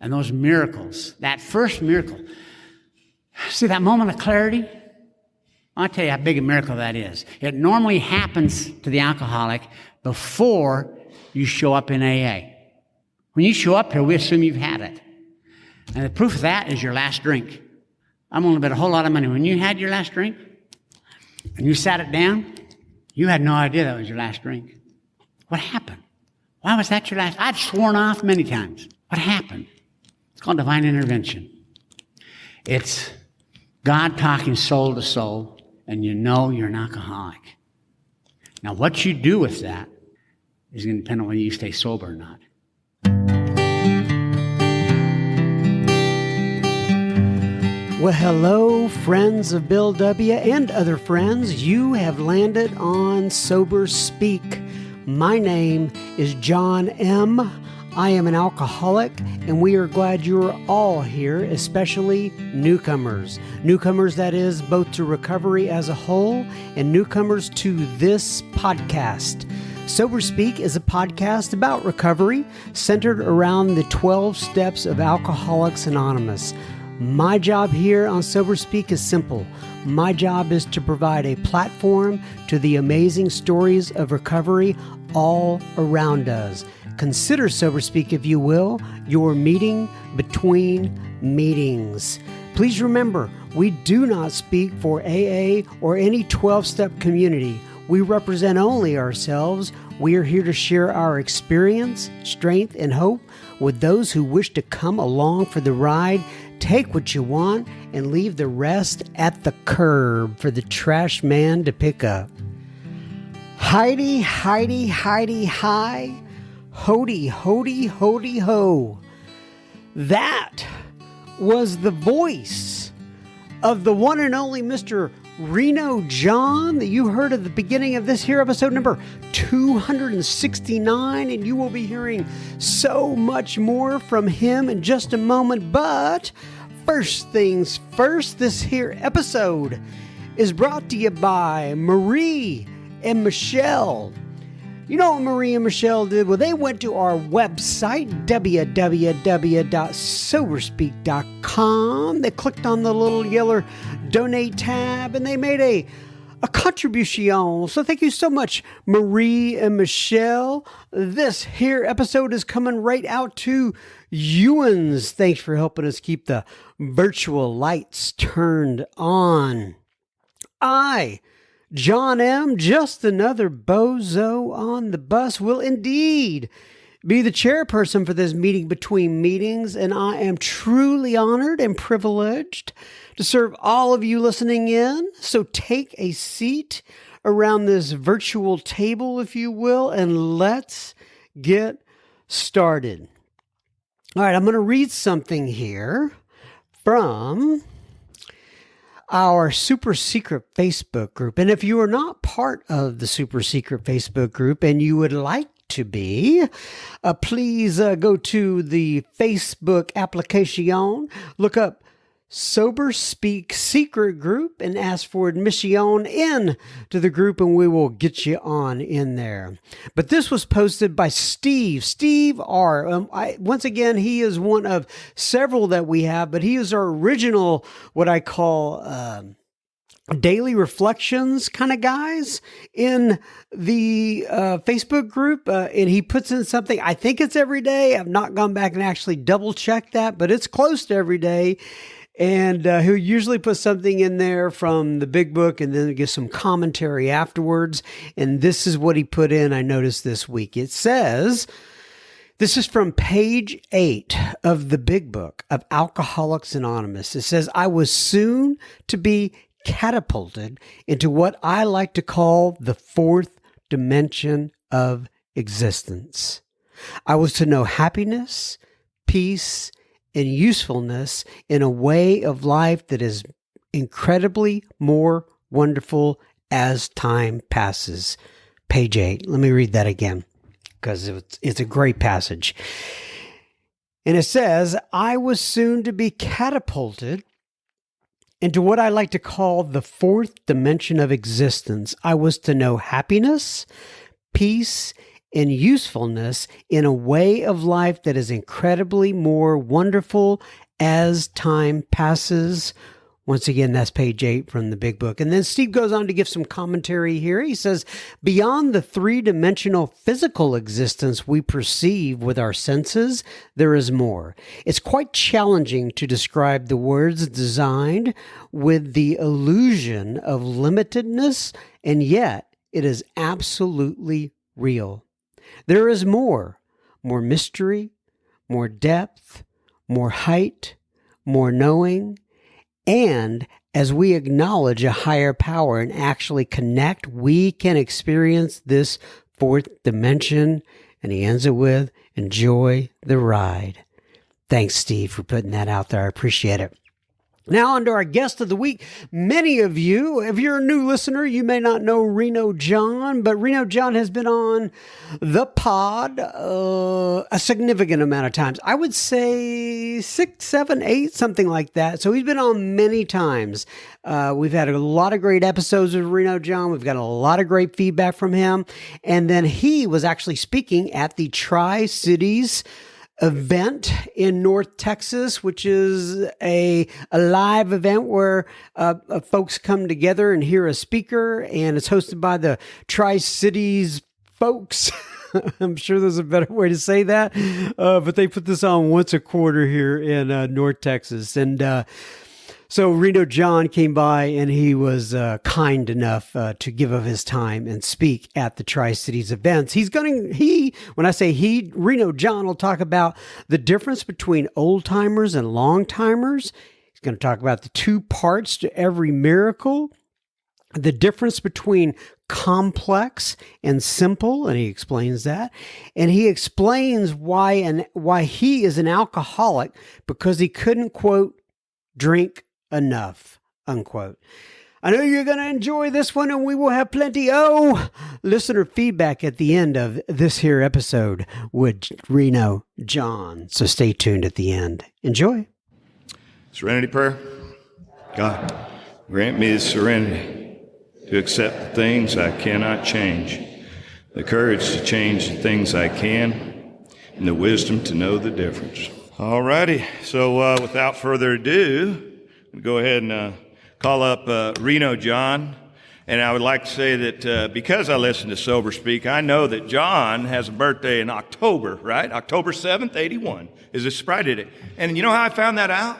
And those miracles, that first miracle, see that moment of clarity? I'll tell you how big a miracle that is. It normally happens to the alcoholic before you show up in AA. When you show up here, we assume you've had it. And the proof of that is your last drink. I'm going to bet a whole lot of money. When you had your last drink and you sat it down, you had no idea that was your last drink. What happened? Why was that your last? I've sworn off many times. What happened? It's called divine intervention. It's God talking soul to soul, and you know you're an alcoholic. Now, what you do with that is going to depend on whether you stay sober or not. Well, hello, friends of Bill W. and other friends. You have landed on Sober Speak. My name is John M. I am an alcoholic, and we are glad you're all here, especially newcomers. Newcomers, that is, both to recovery as a whole and newcomers to this podcast. Sober Speak is a podcast about recovery centered around the 12 steps of Alcoholics Anonymous. My job here on Sober Speak is simple. My job is to provide a platform to the amazing stories of recovery all around us. Consider Sober Speak, if you will, your meeting between meetings. Please remember, we do not speak for AA or any 12-step community. We represent only ourselves. We are here to share our experience, strength, and hope with those who wish to come along for the ride. Take what you want and leave the rest at the curb for the trash man to pick up. Heidi, Heidi, Heidi, hi. Hody, hody, hody, ho. That was the voice of the one and only Mr. Reno John that you heard at the beginning of this here episode number 269, and you will be hearing so much more from him in just a moment. But first things first, this here episode is brought to you by Marie and Michelle. You know what Marie and Michelle did? Well, they went to our website, www.soberspeak.com. They clicked on the little yellow donate tab, and they made a contribution. So thank you so much, Marie and Michelle. This here episode is coming right out to Ewan's. Thanks for helping us keep the virtual lights turned on. John M., just another bozo on the bus, will indeed be the chairperson for this meeting between meetings, and I am truly honored and privileged to serve all of you listening in. So take a seat around this virtual table, if you will, and let's get started. All right, I'm going to read something here from our super secret Facebook group. And if you are not part of the super secret Facebook group and you would like to be, please go to the Facebook application, look up Sober Speak Secret Group and ask for admission in to the group, and we will get you on in there. But this was posted by Steve R. Once again, he is one of several that we have, but he is our original, what I call daily reflections kind of guys in the Facebook group. And he puts in something, I think it's every day. I've not gone back and actually double checked that, but it's close to every day. And he'll usually put something in there from the big book and then give some commentary afterwards. And this is what he put in, I noticed this week. It says, this is from page 8 of the big book of Alcoholics Anonymous. It says, I was soon to be catapulted into what I like to call the fourth dimension of existence. I was to know happiness, peace, and usefulness in a way of life that is incredibly more wonderful as time passes. Page 8. Let me read that again because it's a great passage. And it says, I was soon to be catapulted into what I like to call the fourth dimension of existence. I was to know happiness, peace, and usefulness in a way of life that is incredibly more wonderful as time passes. Once again, that's page 8 from the big book. And then Steve goes on to give some commentary here. He says, beyond the three-dimensional physical existence we perceive with our senses, there is more. It's quite challenging to describe the words designed with the illusion of limitedness, and yet it is absolutely real. There is more mystery, more depth, more height, more knowing. And as we acknowledge a higher power and actually connect, we can experience this fourth dimension. And he ends it with, enjoy the ride. Thanks, Steve, for putting that out there. I appreciate it. Now, on to our guest of the week. Many of you, if you're a new listener, you may not know Reno John, but Reno John has been on the pod a significant amount of times. I would say 6, 7, 8, something like that. So he's been on many times. We've had a lot of great episodes with Reno John. We've got a lot of great feedback from him. And then he was actually speaking at the Tri-Cities event in North Texas, which is a live event where folks come together and hear a speaker, and it's hosted by the Tri-Cities folks. I'm sure there's a better way to say that, but they put this on once a quarter here in North Texas. And so Reno John came by, and he was kind enough to give of his time and speak at the Tri-Cities events. When I say he, Reno John will talk about the difference between old-timers and long-timers. He's going to talk about the two parts to every miracle, the difference between complex and simple, and he explains that. And he explains why he is an alcoholic, because he couldn't, quote, drink enough, unquote. I know you're going to enjoy this one, and we will have plenty listener feedback at the end of this here episode with Reno John. So stay tuned at the end. Enjoy. Serenity prayer. God, grant me the serenity to accept the things I cannot change, the courage to change the things I can, and the wisdom to know the difference. All righty. So without further ado, go ahead and call up Reno John. And I would like to say that because I listen to Sober Speak, I know that John has a birthday in October, right? October 7th, 81 is his sobriety day. And you know how I found that out?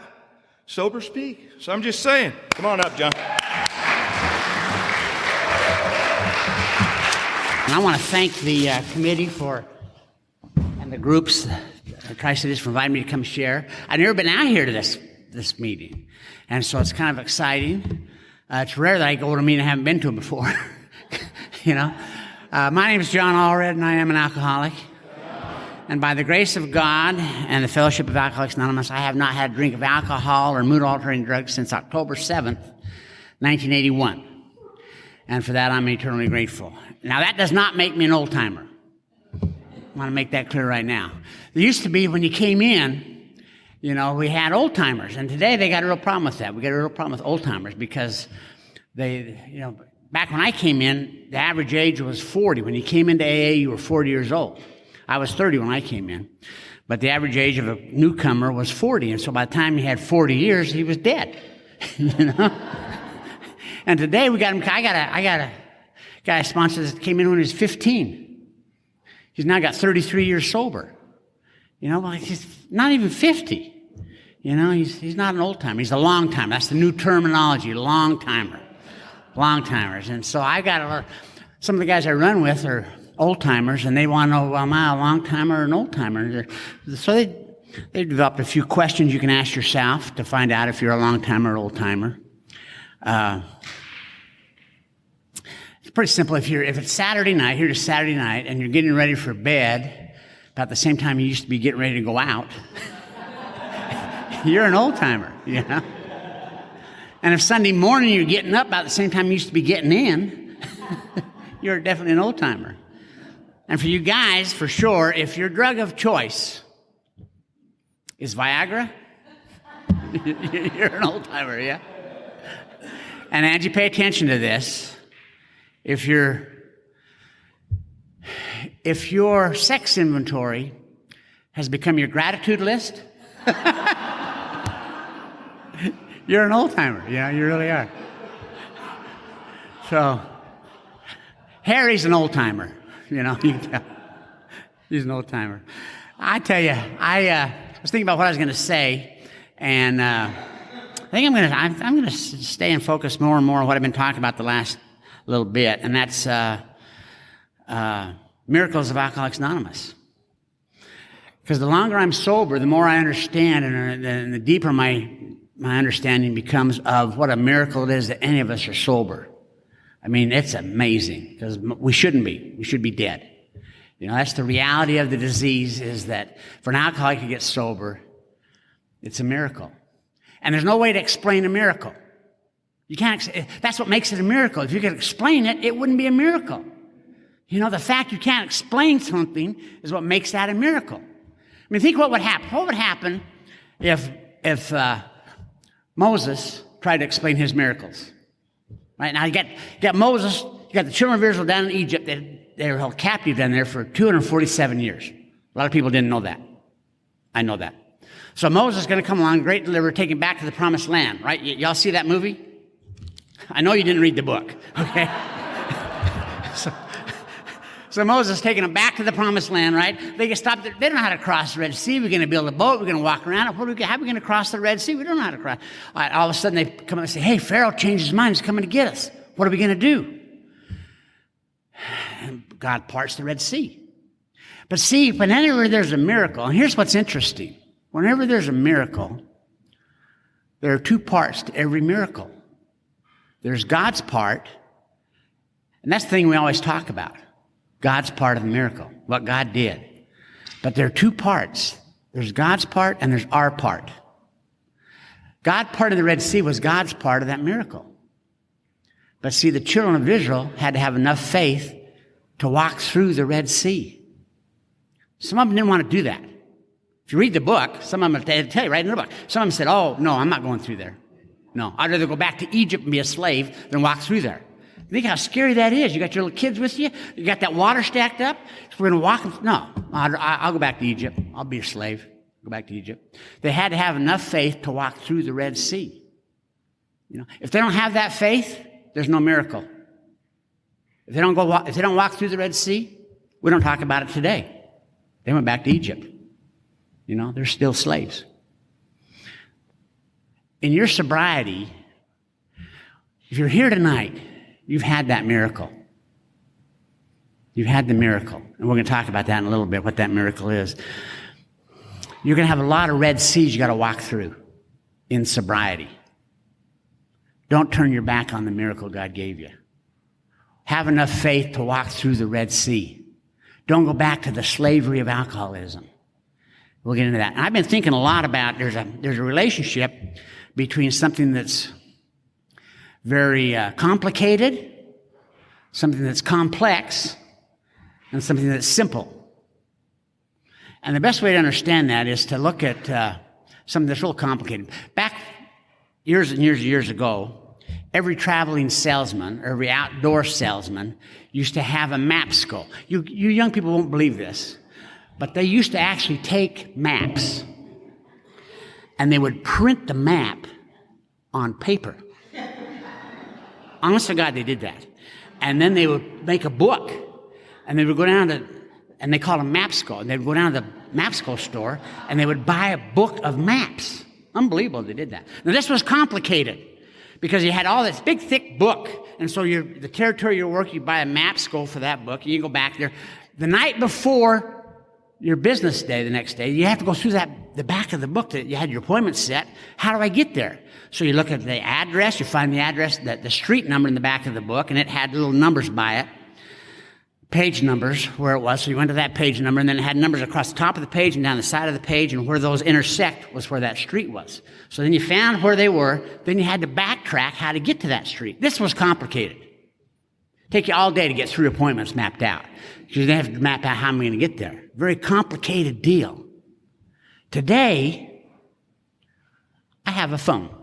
Sober Speak. So I'm just saying. Come on up, John. And I want to thank the committee and the groups, the Tri-Cities, for inviting me to come share. I've never been out here to this meeting. And so it's kind of exciting. It's rare that I go to a meeting I haven't been to before. You know, my name is John Allred, and I am an alcoholic. And by the grace of God and the Fellowship of Alcoholics Anonymous, I have not had a drink of alcohol or mood-altering drugs since October 7th, 1981. And for that, I'm eternally grateful. Now, that does not make me an old-timer. I want to make that clear right now. There used to be, when you came in, you know, we had old-timers, and today they got a real problem with that. We got a real problem with old-timers because back when I came in, the average age was 40. When you came into AA, you were 40 years old. I was 30 when I came in, but the average age of a newcomer was 40, and so by the time he had 40 years, he was dead, you know? And today we got him, I got a guy sponsor that came in when he was 15. He's now got 33 years sober. You know, like he's not even 50. You know, he's not an old timer. He's a long timer. That's the new terminology, long timer, long timers. And so I got some of the guys I run with are old timers, and they want to know, well, am I a long timer or an old timer? So they developed a few questions you can ask yourself to find out if you're a long timer or old timer. It's pretty simple. If it's Saturday night, here to Saturday night, and you're getting ready for bed about the same time you used to be getting ready to go out, you're an old timer, you know. And if Sunday morning you're getting up about the same time you used to be getting in, you're definitely an old timer. And for you guys, for sure, if your drug of choice is Viagra, you're an old timer, yeah. And Angie, pay attention to this. If if your sex inventory has become your gratitude list, you're an old-timer. Yeah, you really are. So, Harry's an old-timer. You know, you can tell. He's an old-timer. I tell you, I was thinking about what I was going to say, and I think I'm going to stay and focus more and more on what I've been talking about the last little bit, and that's miracles of Alcoholics Anonymous. Because the longer I'm sober, the more I understand, and the deeper my understanding becomes of what a miracle it is that any of us are sober. I mean, it's amazing, because we shouldn't be. We should be dead. You know, that's the reality of the disease, is that for an alcoholic to get sober, it's a miracle. And there's no way to explain a miracle. You can't. That's what makes it a miracle. If you could explain it, it wouldn't be a miracle. You know, the fact you can't explain something is what makes that a miracle. I mean, think what would happen. What would happen if Moses tried to explain his miracles? Right now, you got Moses, you got the children of Israel down in Egypt. They were held captive down there for 247 years. A lot of people didn't know that. I know that. So Moses is going to come along, great deliverer, take him back to the promised land, right? Y'all see that movie? I know you didn't read the book, okay? So Moses is taking them back to the promised land, right? They get stopped. They don't know how to cross the Red Sea. We're going to build a boat. We're going to walk around it. How are we going to cross the Red Sea? We don't know how to cross. All of a sudden, they come up and say, hey, Pharaoh changed his mind. He's coming to get us. What are we going to do? And God parts the Red Sea. But see, whenever there's a miracle, and here's what's interesting. Whenever there's a miracle, there are two parts to every miracle. There's God's part, and that's the thing we always talk about. God's part of the miracle, what God did. But there are two parts. There's God's part and there's our part. God's part of the Red Sea was God's part of that miracle. But see, the children of Israel had to have enough faith to walk through the Red Sea. Some of them didn't want to do that. If you read the book, some of them tell you right in the book. Some of them said, oh, no, I'm not going through there. No, I'd rather go back to Egypt and be a slave than walk through there. Think how scary that is. You got your little kids with you. You got that water stacked up. So we're going to walk. No, I'll go back to Egypt. I'll be a slave. Go back to Egypt. They had to have enough faith to walk through the Red Sea. You know, if they don't have that faith, there's no miracle. If they don't walk through the Red Sea, we don't talk about it today. They went back to Egypt. You know, they're still slaves. In your sobriety, if you're here tonight, you've had that miracle. You've had the miracle. And we're going to talk about that in a little bit, what that miracle is. You're going to have a lot of Red Seas you got to walk through in sobriety. Don't turn your back on the miracle God gave you. Have enough faith to walk through the Red Sea. Don't go back to the slavery of alcoholism. We'll get into that. And I've been thinking a lot about there's a relationship between something that's very complicated, something that's complex, and something that's simple. And the best way to understand that is to look at something that's real complicated. Back years and years and years ago, every traveling salesman, or every outdoor salesman, used to have a map skull. You young people won't believe this, but they used to actually take maps, and they would print the map on paper. Honest to God, they did that. And then they would make a book, and they would go down to, and they called them map skull, and they would go down to the map skull store, and they would buy a book of maps. Unbelievable they did that. Now, this was complicated, because you had all this big, thick book, and so the territory you're working, you buy a map skull for that book, and you go back there. The night before your business day, the next day, you have to go through the back of the book that you had your appointment set. How do I get there? So you look at the address, you find the address, the street number in the back of the book, and it had little numbers by it, page numbers where it was. So you went to that page number, and then it had numbers across the top of the page and down the side of the page, and where those intersect was where that street was. So then you found where they were, then you had to backtrack how to get to that street. This was complicated. Take you all day to get 3 appointments mapped out. You then have to map out how I'm going to get there. Very complicated deal. Today, I have a phone.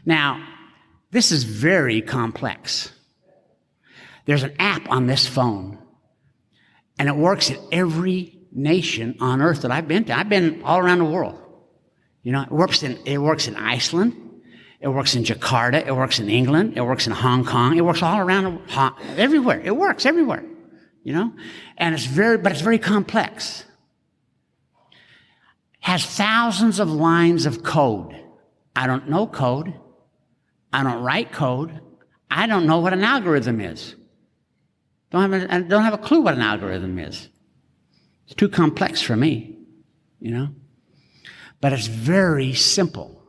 Now, this is very complex. There's an app on this phone And it works in every nation on earth that I've been to. I've been all around the world. You know, it works in Iceland. It works in Jakarta. It works in England. It works in Hong Kong. It works all around, everywhere. It works everywhere, you know? And it's very complex. Has thousands of lines of code. I don't know code. I don't write code. I don't know what an algorithm is. I don't have a clue what an algorithm is. It's too complex for me, you know? But it's very simple.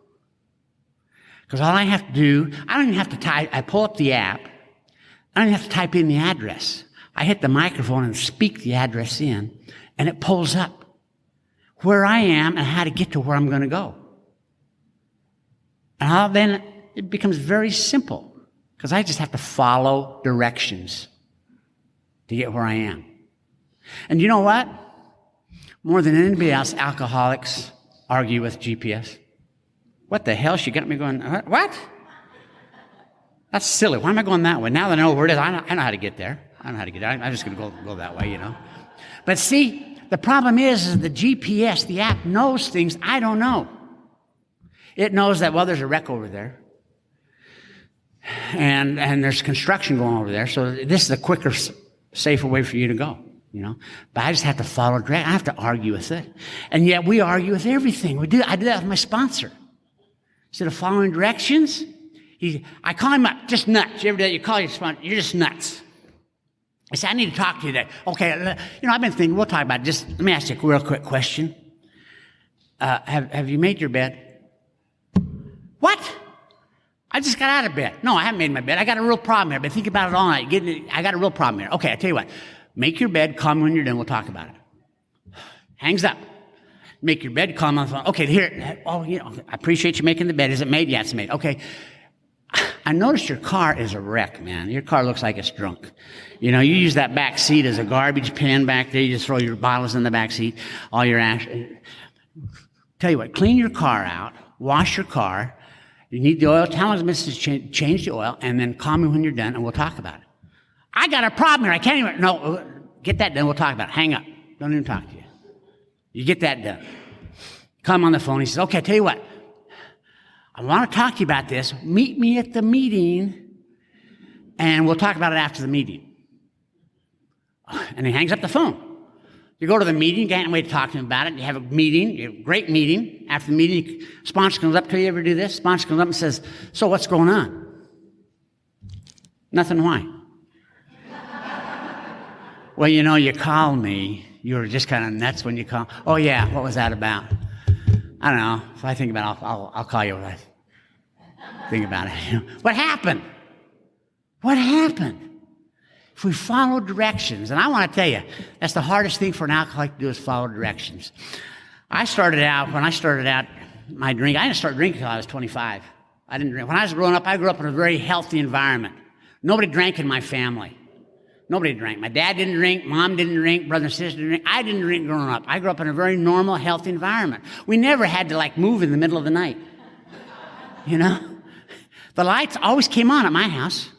Because all I have to do, I don't even have to type, I pull up the app, I don't even have to type in the address. I hit the microphone and speak the address in, and it pulls up where I am and how to get to where I'm going to go. And then it becomes very simple, because I just have to follow directions to get where I am. And you know what? More than anybody else, alcoholics argue with GPS. What the hell? She got me going, what? That's silly. Why am I going that way? Now that I know where it is, I know how to get there. I know how to get there. I'm just going to go that way, you know. But see, the problem is the GPS, the app, knows things I don't know. It knows that, well, there's a wreck over there. And there's construction going over there. So this is a quicker, safer way for you to go, you know. But I just have to follow directions. I have to argue with it. And yet we argue with everything. I do that with my sponsor. Instead of following directions, I call him up, just nuts. You ever do that? You call your sponsor, you're just nuts. I say, I need to talk to you today. Okay, you know, I've been thinking, we'll talk about it. Just let me ask you a real quick question. Have you made your bed? What? I just got out of bed. No, I haven't made my bed. I got a real problem here. I've been thinking about it all night. I got a real problem here. Okay, I tell you what. Make your bed, call me when you're done. We'll talk about it. Hangs up. Make your bed, call me on the phone. Okay, here. Oh, you know, I appreciate you making the bed. Is it made? Yeah, it's made. Okay. I noticed your car is a wreck, man. Your car looks like it's drunk. You know, you use that back seat as a garbage bin back there. You just throw your bottles in the back seat, all your ash. Tell you what, clean your car out, wash your car. You need the oil. Tell us to change the oil, and then call me when you're done, and we'll talk about it. I got a problem here. I can't even. No, get that done. We'll talk about it. Hang up. Don't even talk to you. You get that done. Come on the phone. He says, okay, tell you what. I want to talk to you about this. Meet me at the meeting, and we'll talk about it after the meeting. And he hangs up the phone. You go to the meeting, you can't wait to talk to him about it. You have a meeting, a great meeting. After the meeting, sponsor comes up to you. You ever do this? Sponsor comes up and says, so what's going on? Nothing. Why? Well, you know, you called me. You were just kind of nuts when you called. Oh, yeah, what was that about? I don't know. If I think about it, I'll call you when I think about it. What happened? What happened? If we follow directions, and I want to tell you, that's the hardest thing for an alcoholic to do is follow directions. When I started out my drink, I didn't start drinking until I was 25. I didn't drink. When I was growing up, I grew up in a very healthy environment. Nobody drank in my family. Nobody drank. My dad didn't drink, mom didn't drink, brother and sister didn't drink. I didn't drink growing up. I grew up in a very normal, healthy environment. We never had to move in the middle of the night. You know? The lights always came on at my house. It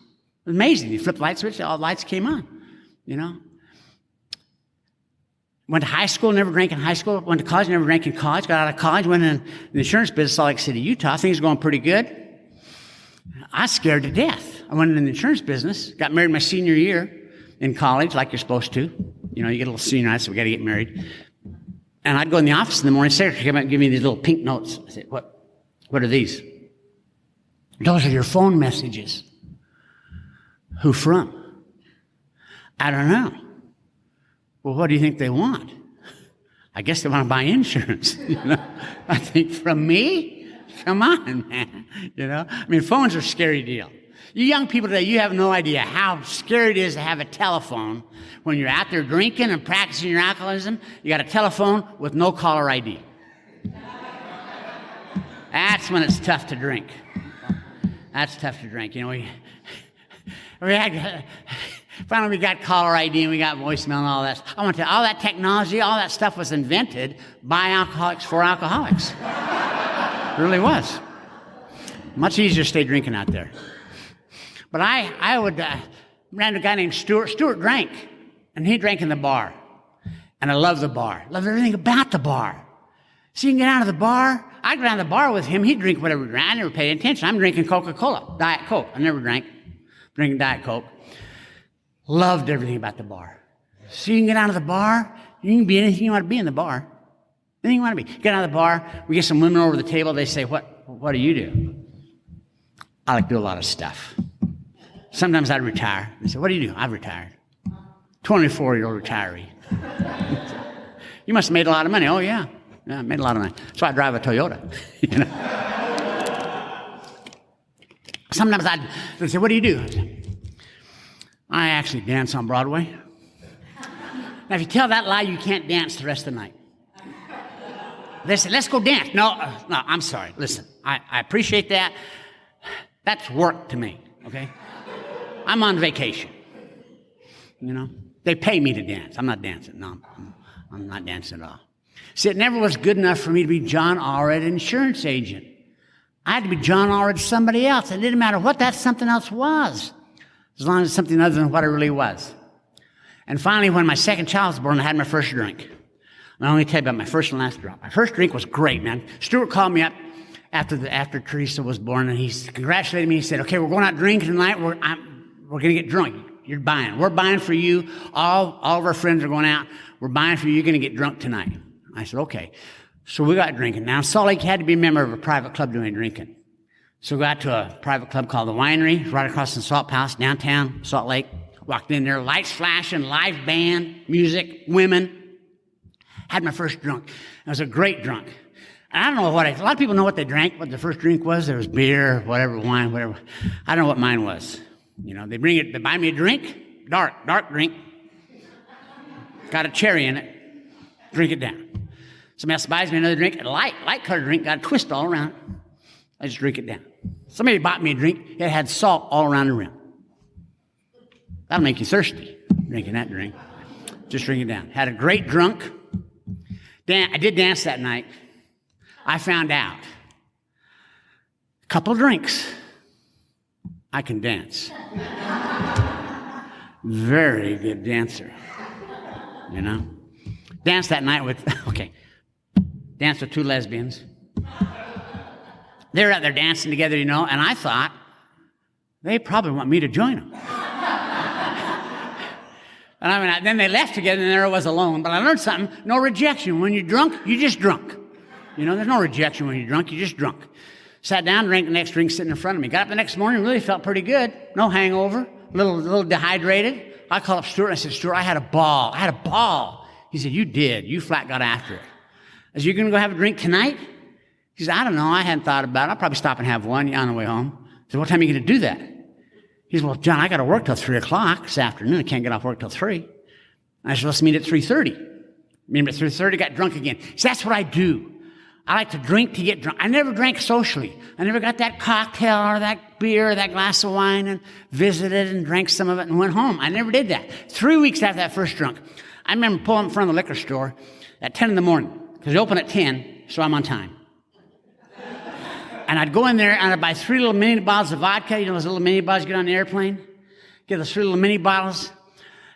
was amazing. You flip the light switch, all the lights came on. You know? Went to high school, never drank in high school. Went to college, never drank in college. Got out of college, went in the insurance business, Salt Lake City, Utah. Things were going pretty good. I was scared to death. I went in the insurance business, got married my senior year in college, like you're supposed to. You know, you get a little senior night, so we got to get married. And I'd go in the office in the morning, secretary came out and give me these little pink notes. I said, what are these? Those are your phone messages. Who from? I don't know. Well, what do you think they want? I guess they want to buy insurance. You know? I think from me? Come on, man. You know? I mean, phones are a scary deal. You young people today, you have no idea how scary it is to have a telephone when you're out there drinking and practicing your alcoholism. You got a telephone with no caller ID. That's when it's tough to drink. That's tough to drink. You know, finally we got caller ID and we got voicemail and all that. I want to tell you, all that technology, all that stuff was invented by alcoholics for alcoholics. It really was. Much easier to stay drinking out there. But I ran a guy named Stuart. Stuart drank And he drank in the bar. And I love the bar. Love everything about the bar. So you can get out of the bar. I go down to the bar with him. He'd drink whatever he drank. I never paid attention. I'm drinking Coca-Cola, Diet Coke. I never drank. Drinking Diet Coke. Loved everything about the bar. So you can get out of the bar. You can be anything you want to be in the bar. Anything you want to be. Get out of the bar. We get some women over the table. They say, what do you do? I like to do a lot of stuff. Sometimes I'd retire. They say, what do you do? I've retired. 24-year-old retiree. You must have made a lot of money. Oh, yeah. Yeah, I made a lot of money. So I drive a Toyota. You know? Sometimes they'd say, what do you do? I actually dance on Broadway. Now, if you tell that lie, you can't dance the rest of the night. They say, let's go dance. No, I'm sorry. Listen, I appreciate that. That's work to me, okay? I'm on vacation. You know? They pay me to dance. I'm not dancing. No, I'm not dancing at all. See, it never was good enough for me to be John Allred, insurance agent. I had to be John Allred, somebody else. It didn't matter what that something else was, as long as it's something other than what I really was. And finally, when my second child was born, I had my first drink. I'll only tell you about my first and last drop. My first drink was great, man. Stuart called me up after Teresa was born, and he congratulated me. He said, okay, we're going out drinking tonight. We're going to get drunk. You're buying. We're buying for you. All of our friends are going out. We're buying for you. You're going to get drunk tonight. I said, okay. So we got drinking. Now, Salt Lake had to be a member of a private club doing drinking. So we got to a private club called The Winery, right across from Salt Palace, downtown Salt Lake. Walked in there, lights flashing, live band, music, women. Had my first drunk. It was a great drunk. And I don't know a lot of people know what they drank, what the first drink was. There was beer, whatever, wine, whatever. I don't know what mine was. You know, they buy me a drink, dark drink. Got a cherry in it. Drink it down. Somebody else buys me another drink, a light colored drink, got a twist all around it. I just drink it down. Somebody bought me a drink, it had salt all around the rim. That'll make you thirsty, drinking that drink. Just drink it down. Had a great drunk. I did dance that night. I found out. A couple of drinks. I can dance. Very good dancer. You know? Danced that night danced with two lesbians. They were out there dancing together, you know, and I thought, they probably want me to join them. And then they left together, and there I was alone. But I learned something. No rejection. When you're drunk, you're just drunk. You know, there's no rejection when you're drunk. You're just drunk. Sat down, drank the next drink sitting in front of me. Got up the next morning, really felt pretty good. No hangover. A little dehydrated. I called up Stuart, and I said, Stuart, I had a ball. He said, you did. You flat got after it. I said, you going to go have a drink tonight? He said, I don't know. I hadn't thought about it. I'll probably stop and have one on the way home. I said, what time are you going to do that? He said, well, John, I got to work till 3 o'clock this afternoon. I can't get off work till 3. I said, let's meet at 3:30. Meet at 3:30, got drunk again. He said, that's what I do. I like to drink to get drunk. I never drank socially. I never got that cocktail or that beer or that glass of wine and visited and drank some of it and went home. I never did that. 3 weeks after that first drunk, I remember pulling in front of the liquor store at 10 in the morning because they open at 10, so I'm on time. And I'd go in there and I'd buy 3 little mini bottles of vodka. You know those little mini bottles you get on the airplane? Get those 3 little mini bottles.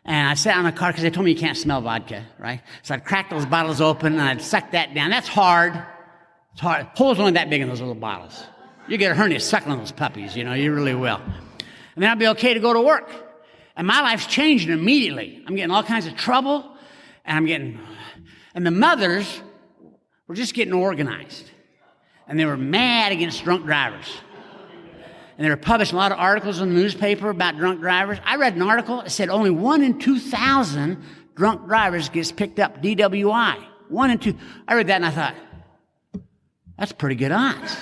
And I'd sit on the car because they told me you can't smell vodka, right? So I'd crack those bottles open and I'd suck that down. That's hard. It's hard. Holes only that big in those little bottles. You get a hernia sucking on those puppies, you know, you really will. And then I'd be okay to go to work. And my life's changing immediately. I'm getting all kinds of trouble. And the mothers were just getting organized. And they were mad against drunk drivers. And they were publishing a lot of articles in the newspaper about drunk drivers. I read an article that said only 1 in 2,000 drunk drivers gets picked up DWI. 1 in 2. I read that and I thought, that's pretty good odds.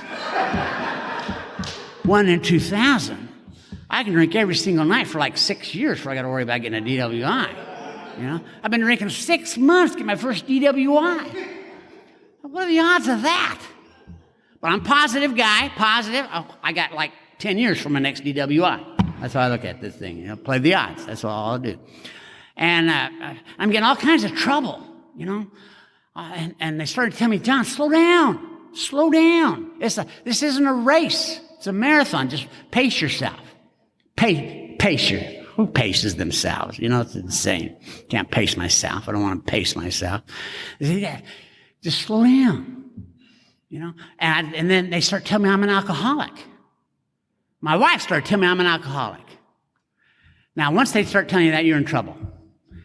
1 in 2,000. I can drink every single night for like 6 years before I got to worry about getting a DWI. You know, I've been drinking 6 months to get my first DWI. What are the odds of that? But I'm a positive guy, positive. Oh, I got like 10 years for my next DWI. That's how I look at this thing. You know, play the odds. That's all I'll do. And I'm getting all kinds of trouble, you know. And they started telling me, John, slow down. Slow down. This isn't a race. It's a marathon. Just pace yourself. Pace your. Who paces themselves? You know, it's insane. Can't pace myself. I don't want to pace myself. Just slow down. You know, and then they start telling me I'm an alcoholic. My wife started telling me I'm an alcoholic. Now, once they start telling you that, you're in trouble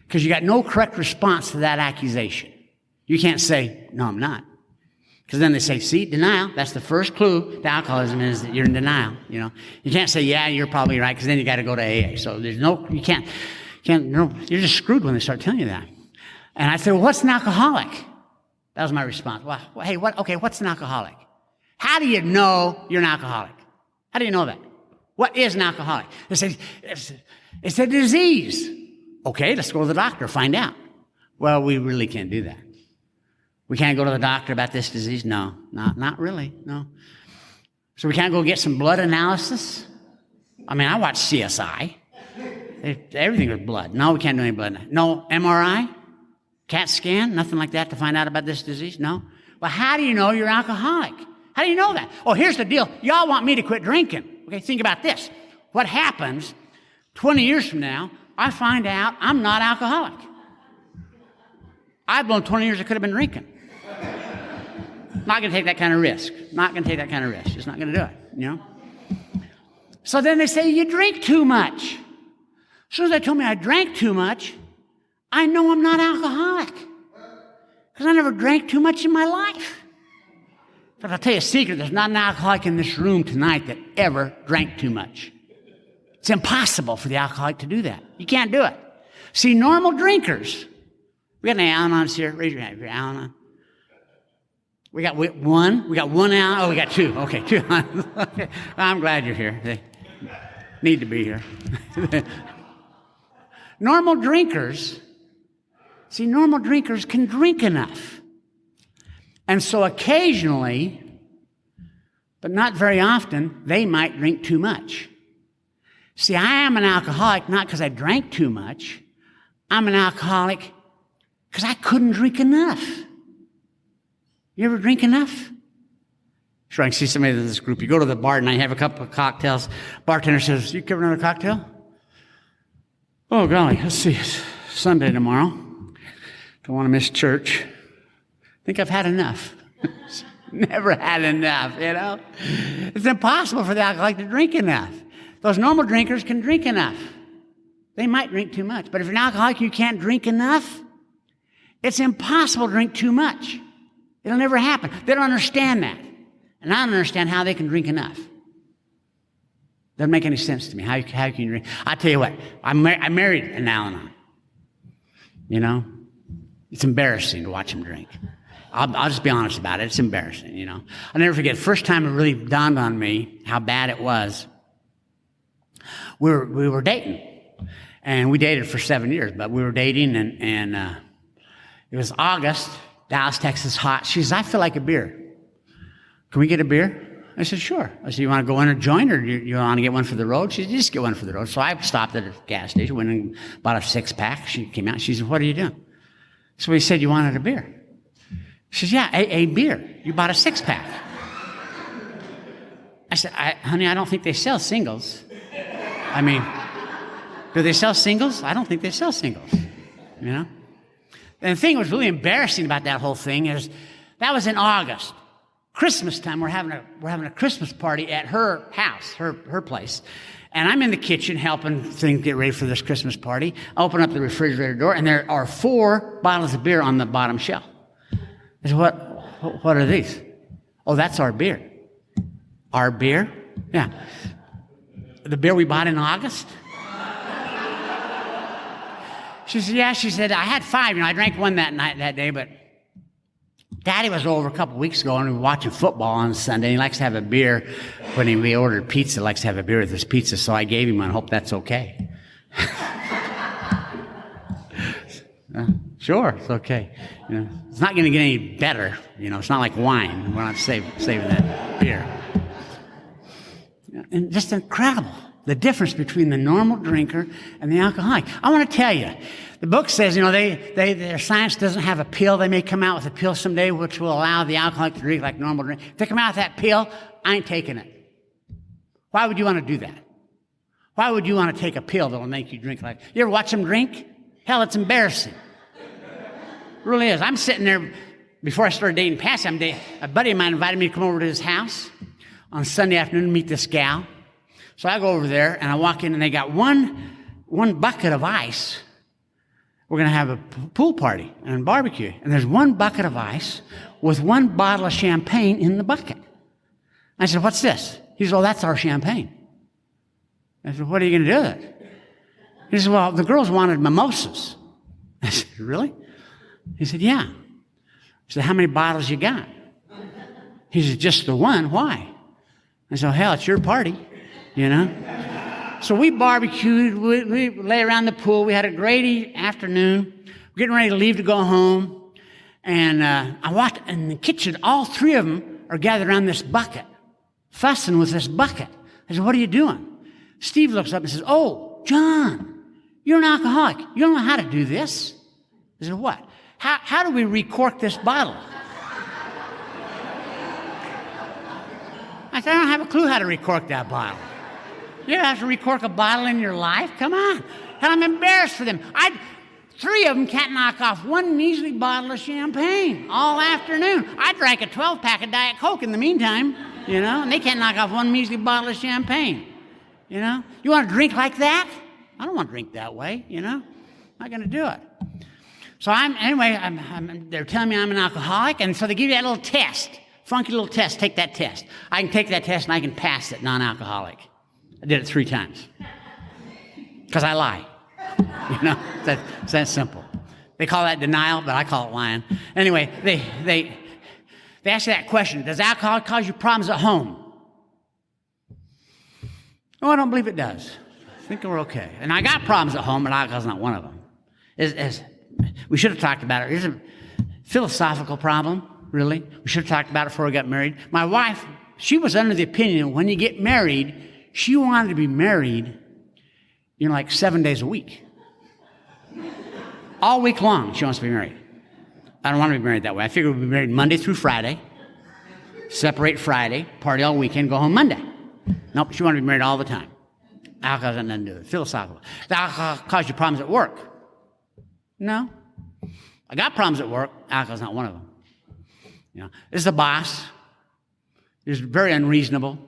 because you got no correct response to that accusation. You can't say, no, I'm not. Because then they say, see, denial. That's the first clue to alcoholism is that you're in denial. You know, you can't say, yeah, you're probably right, because then you got to go to AA. So there's no, you can't, no, you're just screwed when they start telling you that. And I said, well, what's an alcoholic? That was my response. Well, hey, what's an alcoholic? How do you know you're an alcoholic? How do you know that? What is an alcoholic? They say, it's a disease. Okay, let's go to the doctor, find out. Well, we really can't do that. We can't go to the doctor about this disease? No, not really, no. So we can't go get some blood analysis? I mean, I watch CSI. Everything was blood. No, we can't do any blood. No MRI? CAT scan? Nothing like that to find out about this disease? No. Well, how do you know you're alcoholic? How do you know that? Oh, here's the deal. Y'all want me to quit drinking. Okay, think about this. What happens 20 years from now, I find out I'm not alcoholic. I've blown 20 years I could have been drinking. Not going to take that kind of risk. Not going to take that kind of risk. Just not going to do it, you know? So then they say, you drink too much. As soon as they told me I drank too much, I know I'm not alcoholic. Because I never drank too much in my life. But I'll tell you a secret, there's not an alcoholic in this room tonight that ever drank too much. It's impossible for the alcoholic to do that. You can't do it. See, normal drinkers, we got any Al-Anons here? Raise your hand if you're Al-Anon. We got one. We got one Al. Oh, we got two. Okay, two. Okay. I'm glad you're here. They need to be here. Normal drinkers can drink enough. And so occasionally, but not very often, they might drink too much. See, I am an alcoholic not because I drank too much. I'm an alcoholic because I couldn't drink enough. You ever drink enough? Sure, I can see somebody in this group. You go to the bar and I have a couple of cocktails. Bartender says, you give another cocktail? Oh, golly, let's see. It's Sunday tomorrow. Don't want to miss church. I think I've had enough. Never had enough, you know? It's impossible for the alcoholic to drink enough. Those normal drinkers can drink enough. They might drink too much. But if you're an alcoholic, you can't drink enough. It's impossible to drink too much. It'll never happen. They don't understand that. And I don't understand how they can drink enough. Doesn't make any sense to me. How can you drink? I tell you what, I married an Al-Anon. You know? It's embarrassing to watch him drink. I'll just be honest about it. It's embarrassing, you know. I'll never forget, first time it really dawned on me how bad it was. We were dating. And we dated for 7 years, but we were dating, and it was August, Dallas, Texas, hot. She says, I feel like a beer. Can we get a beer? I said, sure. I said, you want to go in and join, or you want to get one for the road? She said, just get one for the road. So I stopped at a gas station, went and bought a 6-pack. She came out. She said, what are you doing? So we said, you wanted a beer. She says, yeah, a beer. You bought a 6-pack. I said, honey, I don't think they sell singles. I mean, do they sell singles? I don't think they sell singles, you know? And the thing that was really embarrassing about that whole thing is that was in August. Christmas time, we're having a Christmas party at her house, her place. And I'm in the kitchen helping things get ready for this Christmas party. I open up the refrigerator door, and there are 4 bottles of beer on the bottom shelf. I said, what are these? Oh, that's our beer. Our beer? Yeah. The beer we bought in August? She said, yeah. She said, I had 5. You know, I drank one that day, but Daddy was over a couple weeks ago, and we were watching football on Sunday. He likes to have a beer when we ordered pizza. He likes to have a beer with his pizza, so I gave him one. I hope that's okay. Sure, it's okay. You know, it's not going to get any better. You know, it's not like wine. We're not saving that beer. And just incredible, the difference between the normal drinker and the alcoholic. I want to tell you, the book says, you know, their science doesn't have a pill. They may come out with a pill someday which will allow the alcoholic to drink like normal drink. If they come out with that pill, I ain't taking it. Why would you want to do that? Why would you want to take a pill that will make you drink like? You ever watch them drink? Hell, it's embarrassing. It really is. I'm sitting there before I started dating Patsy. A buddy of mine invited me to come over to his house on Sunday afternoon to meet this gal. So I go over there and I walk in and they got one bucket of ice. We're going to have a pool party and barbecue. And there's one bucket of ice with one bottle of champagne in the bucket. I said, what's this? He said, oh, that's our champagne. I said, what are you going to do with it? He said, well, the girls wanted mimosas. I said, really? He said, yeah. I said, how many bottles you got? He said, just the one. Why? I said, hell, it's your party, you know? So we barbecued. We lay around the pool. We had a great afternoon. We're getting ready to leave to go home. And I walked in the kitchen. All three of them are gathered around this bucket, fussing with this bucket. I said, what are you doing? Steve looks up and says, oh, John, you're an alcoholic. You don't know how to do this. I said, what? How do we recork this bottle? I said, I don't have a clue how to recork that bottle. You have to recork a bottle in your life? Come on. And I'm embarrassed for them. Three of them can't knock off one measly bottle of champagne all afternoon. I drank a 12-pack of Diet Coke in the meantime, you know, and they can't knock off one measly bottle of champagne, you know. You want to drink like that? I don't want to drink that way, you know. I'm not going to do it. So they're telling me I'm an alcoholic, and so they give you that little test, funky little test. Take that test. I can take that test and I can pass it, non-alcoholic. I did it 3 times because I lie. You know, it's that simple. They call that denial, but I call it lying. Anyway, they ask you that question: does alcohol cause you problems at home? No, I don't believe it does. I think we're okay. And I got problems at home, but alcohol's not one of them. We should have talked about it. It's a philosophical problem, really. We should have talked about it before we got married. My wife, she was under the opinion when you get married, she wanted to be married, you know, like 7 days a week. All week long, she wants to be married. I don't want to be married that way. I figure we'll be married Monday through Friday, separate Friday, party all weekend, go home Monday. Nope, she wanted to be married all the time. Alcohol has nothing to do with it. Philosophical. Does alcohol cause you problems at work? No. I got problems at work. Alcohol's not one of them. You know, this is the boss. He's very unreasonable.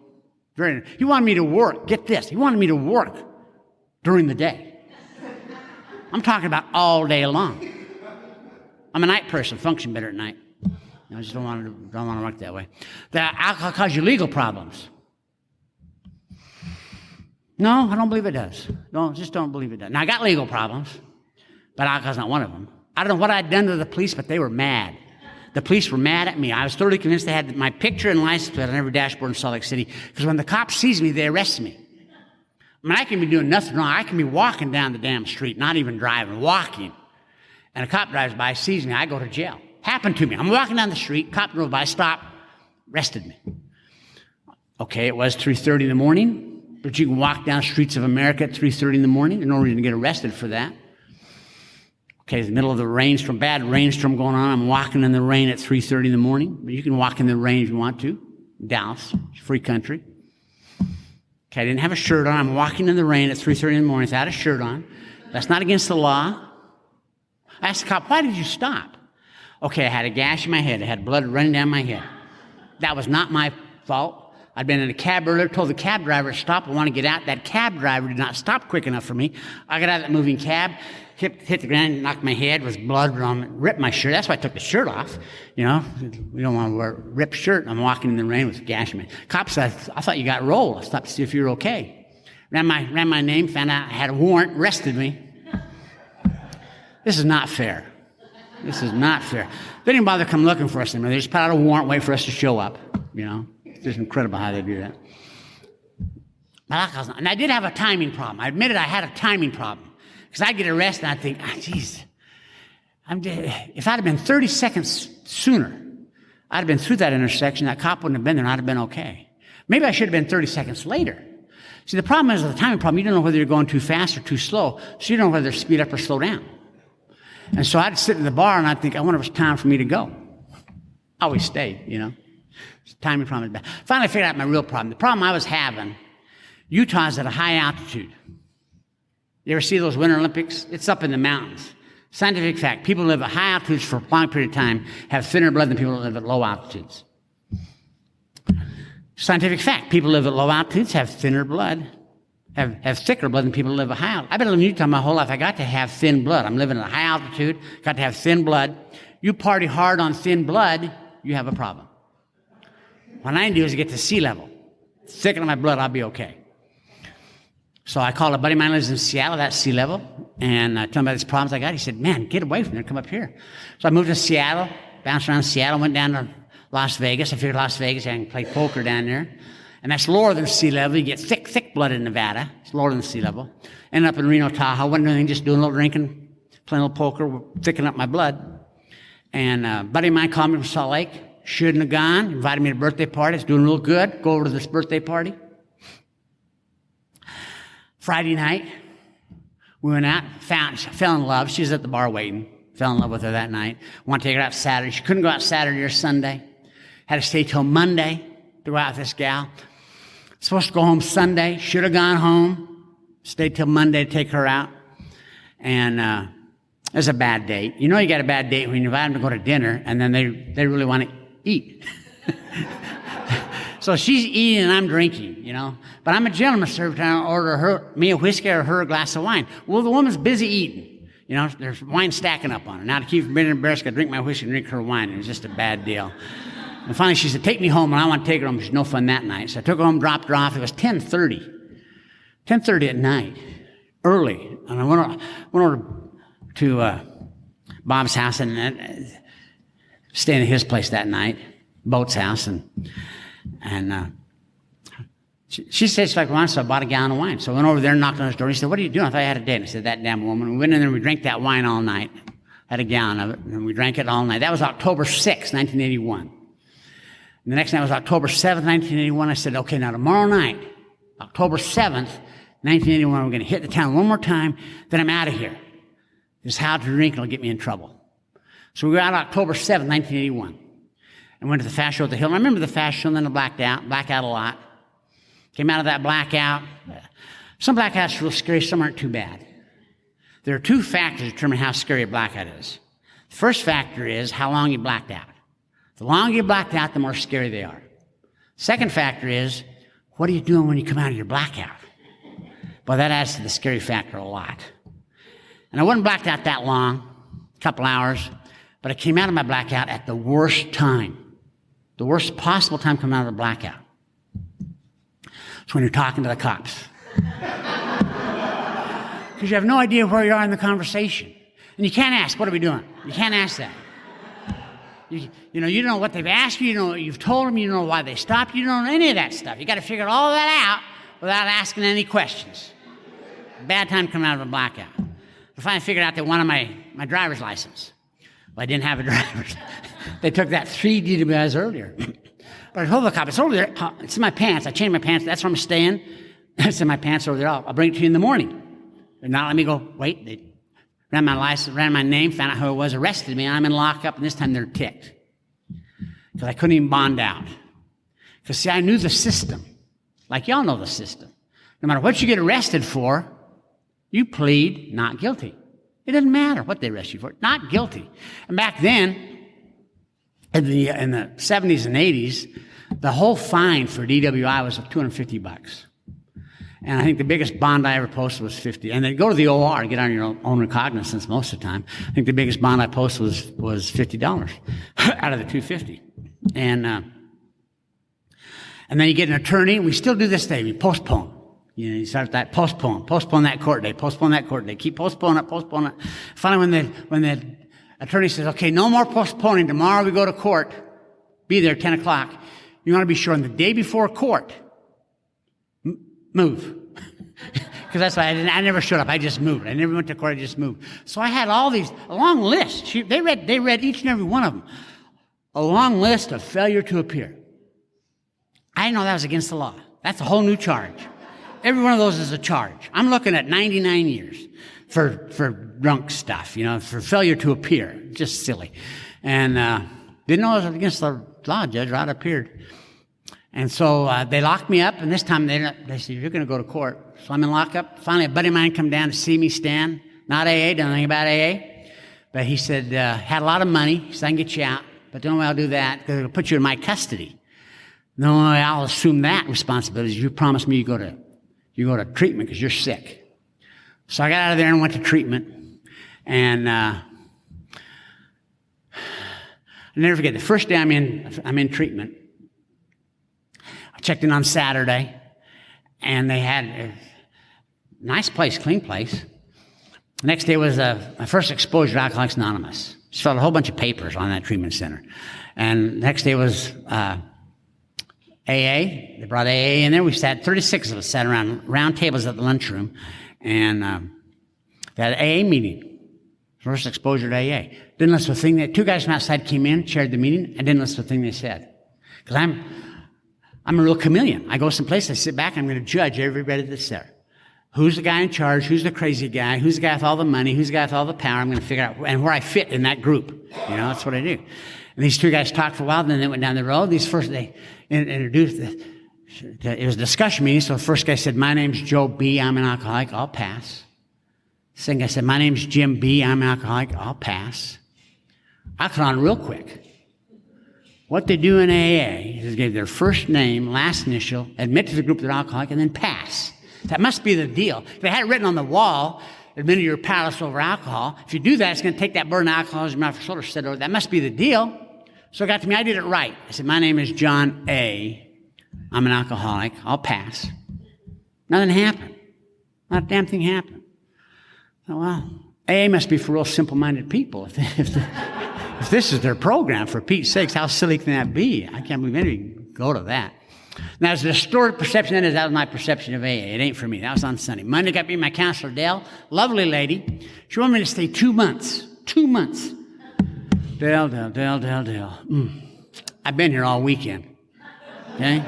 He wanted me to work. Get this. He wanted me to work during the day. I'm talking about all day long. I'm a night person. Function better at night. I just don't want to work that way. The alcohol causes you legal problems. No, I don't believe it does. Just don't believe it does. Now, I got legal problems, but alcohol's not one of them. I don't know what I'd done to the police, but they were mad. The police were mad at me. I was thoroughly convinced they had my picture and license plate on every dashboard in Salt Lake City, because when the cop sees me, they arrest me. I mean, I can be doing nothing wrong. I can be walking down the damn street, not even driving, walking. And a cop drives by, sees me, I go to jail. Happened to me. I'm walking down the street, cop drove by, stopped, arrested me. Okay, it was 3:30 in the morning. But you can walk down streets of America at 3:30 in the morning. There's no reason to get arrested for that. Okay, it's the middle of the rainstorm, bad rainstorm going on. I'm walking in the rain at 3:30 in the morning. But you can walk in the rain if you want to. Dallas, it's a free country. Okay, I didn't have a shirt on. I'm walking in the rain at 3:30 in the morning without a shirt on. That's not against the law. I asked the cop, why did you stop? Okay, I had a gash in my head. I had blood running down my head. That was not my fault. I'd been in a cab earlier, told the cab driver to stop. I want to get out. That cab driver did not stop quick enough for me. I got out of that moving cab, hit the ground, knocked my head with blood on it, ripped my shirt. That's why I took the shirt off. You know, we don't want to wear a ripped shirt. I'm walking in the rain with a gash in my head. Cop said, I thought you got rolled. I stopped to see if you were okay. Ran my name, found out I had a warrant, arrested me. This is not fair. This is not fair. They didn't bother to come looking for us anymore. They just put out a warrant, wait for us to show up, you know. It's just incredible how they do that. And I did have a timing problem. I admitted I had a timing problem. Because I'd get arrested and I'd think, geez, if I'd have been 30 seconds sooner, I'd have been through that intersection, that cop wouldn't have been there, and I'd have been okay. Maybe I should have been 30 seconds later. See, the problem is with the timing problem, you don't know whether you're going too fast or too slow, so you don't know whether to speed up or slow down. And so I'd sit in the bar and I'd think, I wonder if it's time for me to go. I always stayed, you know. Timing problem is bad. Finally, I figured out my real problem. The problem I was having Utah's at a high altitude. You ever see those Winter Olympics? It's up in the mountains. Scientific fact, people who live at high altitudes for a long period of time have thinner blood than people who live at low altitudes. Scientific fact, people who live at low altitudes have thinner blood, have thicker blood than people who live at high altitude. I've been living in Utah my whole life. I got to have thin blood. I'm living at a high altitude, got to have thin blood. You party hard on thin blood, you have a problem. What I need to do is get to sea level. Thicken my blood, I'll be okay. So I called a buddy of mine who lives in Seattle, that's sea level, and I told him about these problems I got. He said, man, get away from there, come up here. So I moved to Seattle, bounced around Seattle, went down to Las Vegas. I figured Las Vegas, I can play poker down there. And that's lower than sea level. You get thick blood in Nevada. It's lower than sea level. Ended up in Reno, Tahoe. Wasn't doing anything, just doing a little drinking, playing a little poker, thickening up my blood. And a buddy of mine called me from Salt Lake. Shouldn't have gone. Invited me to a birthday party. It's doing real good. Go over to this birthday party. Friday night, we went out, fell in love. She was at the bar waiting. Fell in love with her that night. Want to take her out Saturday. She couldn't go out Saturday or Sunday. Had to stay till Monday to go out with this gal. Supposed to go home Sunday. Should have gone home. Stayed till Monday to take her out. And it was a bad date. You know you got a bad date when you invite them to go to dinner, and then they really want to eat. So she's eating and I'm drinking, you know. But I'm a gentleman, so every time I order me a whiskey or her a glass of wine. Well, the woman's busy eating. You know, there's wine stacking up on her. Now to keep from being embarrassed, I drink my whiskey and drink her wine. It was just a bad deal. And finally she said, take me home, and I want to take her home. She's no fun that night. So I took her home, dropped her off. It was 10:30 at night, early. And I went over to Bob's house and staying at his place that night, Boat's house, and she said, she's like, wine, so I bought a gallon of wine. So I went over there and knocked on his door. He said, what are you doing? I thought I had a date. And I said, that damn woman. We went in there and we drank that wine all night. Had a gallon of it, and we drank it all night. That was October 6th, 1981. And the next night was October 7th, 1981. I said, okay, now tomorrow night, October 7th, 1981, we're going to hit the town one more time, then I'm out of here. This how to drink will get me in trouble. So we were out October 7th, 1981. And went to the fast show at the Hill. And I remember the fast show, and then I blacked out a lot. Came out of that blackout. Some blackouts are real scary, some aren't too bad. There are two factors that determine how scary a blackout is. The first factor is how long you blacked out. The longer you blacked out, the more scary they are. Second factor is, what are you doing when you come out of your blackout? Well, that adds to the scary factor a lot. And I wasn't blacked out that long, a couple hours, but I came out of my blackout at the worst time. The worst possible time coming out of the blackout. It's when you're talking to the cops. Because you have no idea where you are in the conversation. And you can't ask, what are we doing? You can't ask that. You know, you don't know what they've asked you, you don't know what you've told them, you don't know why they stopped you, don't know any of that stuff. You got to figure all that out without asking any questions. Bad time coming out of a blackout. I finally figured out they wanted my driver's license. Well, I didn't have a driver's. They took that 3 DWIs earlier. But I told the cop, it's over there. It's in my pants. I changed my pants. That's where I'm staying. It's in my pants over there. I'll bring it to you in the morning. They're not letting me go. Wait. They ran my license, ran my name, found out who it was, arrested me, and I'm in lockup, and this time they're ticked. Because I couldn't even bond out. Because, see, I knew the system. Like y'all know the system. No matter what you get arrested for, you plead not guilty. It doesn't matter what they arrest you for. Not guilty. And back then, in the 70s and 80s, the whole fine for DWI was $250. And I think the biggest bond I ever posted was $50. And then go to the OR, get on your own recognizance most of the time. I think the biggest bond I posted was $50 out of the $250. And then you get an attorney, and we still do this day. We postpone. You know, you start that postpone that court date, keep postponing it. Finally, when the attorney says, okay, no more postponing, tomorrow we go to court, be there 10 o'clock. You want to be sure on the day before court, move. Because that's why I never showed up, I just moved. I never went to court, I just moved. So I had all these, a long list. They read each and every one of them. A long list of failure to appear. I didn't know that was against the law. That's a whole new charge. Every one of those is a charge. I'm looking at 99 years for drunk stuff, you know, for failure to appear. Just silly. And didn't know it was against the law, Judge. Right appeared. And so they locked me up, and this time they said, you're going to go to court. So I'm in lockup. Finally, a buddy of mine come down to see me stand. Not AA, don't know anything about AA. But he said, had a lot of money. He said, I can get you out. But the only way I'll do that, because it'll put you in my custody. The only way I'll assume that responsibility is you promise me you go to treatment because you're sick. So I got out of there and went to treatment. And I'll never forget, the first day I'm in treatment, I checked in on Saturday, and they had a nice place, clean place. The next day was my first exposure to Alcoholics Anonymous. Just filled a whole bunch of papers on that treatment center. And the next day was AA. They brought AA in there. We sat, 36 of us sat around round tables at the lunchroom, and they had an AA meeting. First exposure to AA. Didn't listen to a thing. Two guys from outside came in, chaired the meeting. I didn't listen to a thing they said. Because I'm a real chameleon. I go someplace, I sit back, I'm going to judge everybody that's there. Who's the guy in charge? Who's the crazy guy? Who's the guy with all the money? Who's the guy with all the power? I'm going to figure out and where I fit in that group. That's what I do. And these two guys talked for a while, then they went down the road. They introduced, it was a discussion meeting, so the first guy said, my name's Joe B., I'm an alcoholic, I'll pass. The second guy said, my name's Jim B., I'm an alcoholic, I'll pass. I caught on real quick. What they do in AA is give their first name, last initial, admit to the group they're alcoholic, and then pass. That must be the deal. If they had it written on the wall, admitting you're powerless over alcohol, if you do that, it's going to take that burden of alcoholism off your shoulders. That must be the deal. So it got to me, I did it right. I said, my name is John A. I'm an alcoholic. I'll pass. Nothing happened. Not a damn thing happened. Oh, well, AA must be for real simple-minded people. If this is their program, for Pete's sakes, how silly can that be? I can't believe anybody would go to that. Now, as a distorted perception, that was my perception of AA. It ain't for me. That was on Sunday. Monday, got to be my counselor, Dale. Lovely lady. She wanted me to stay 2 months. 2 months. Dale. I've been here all weekend. Okay?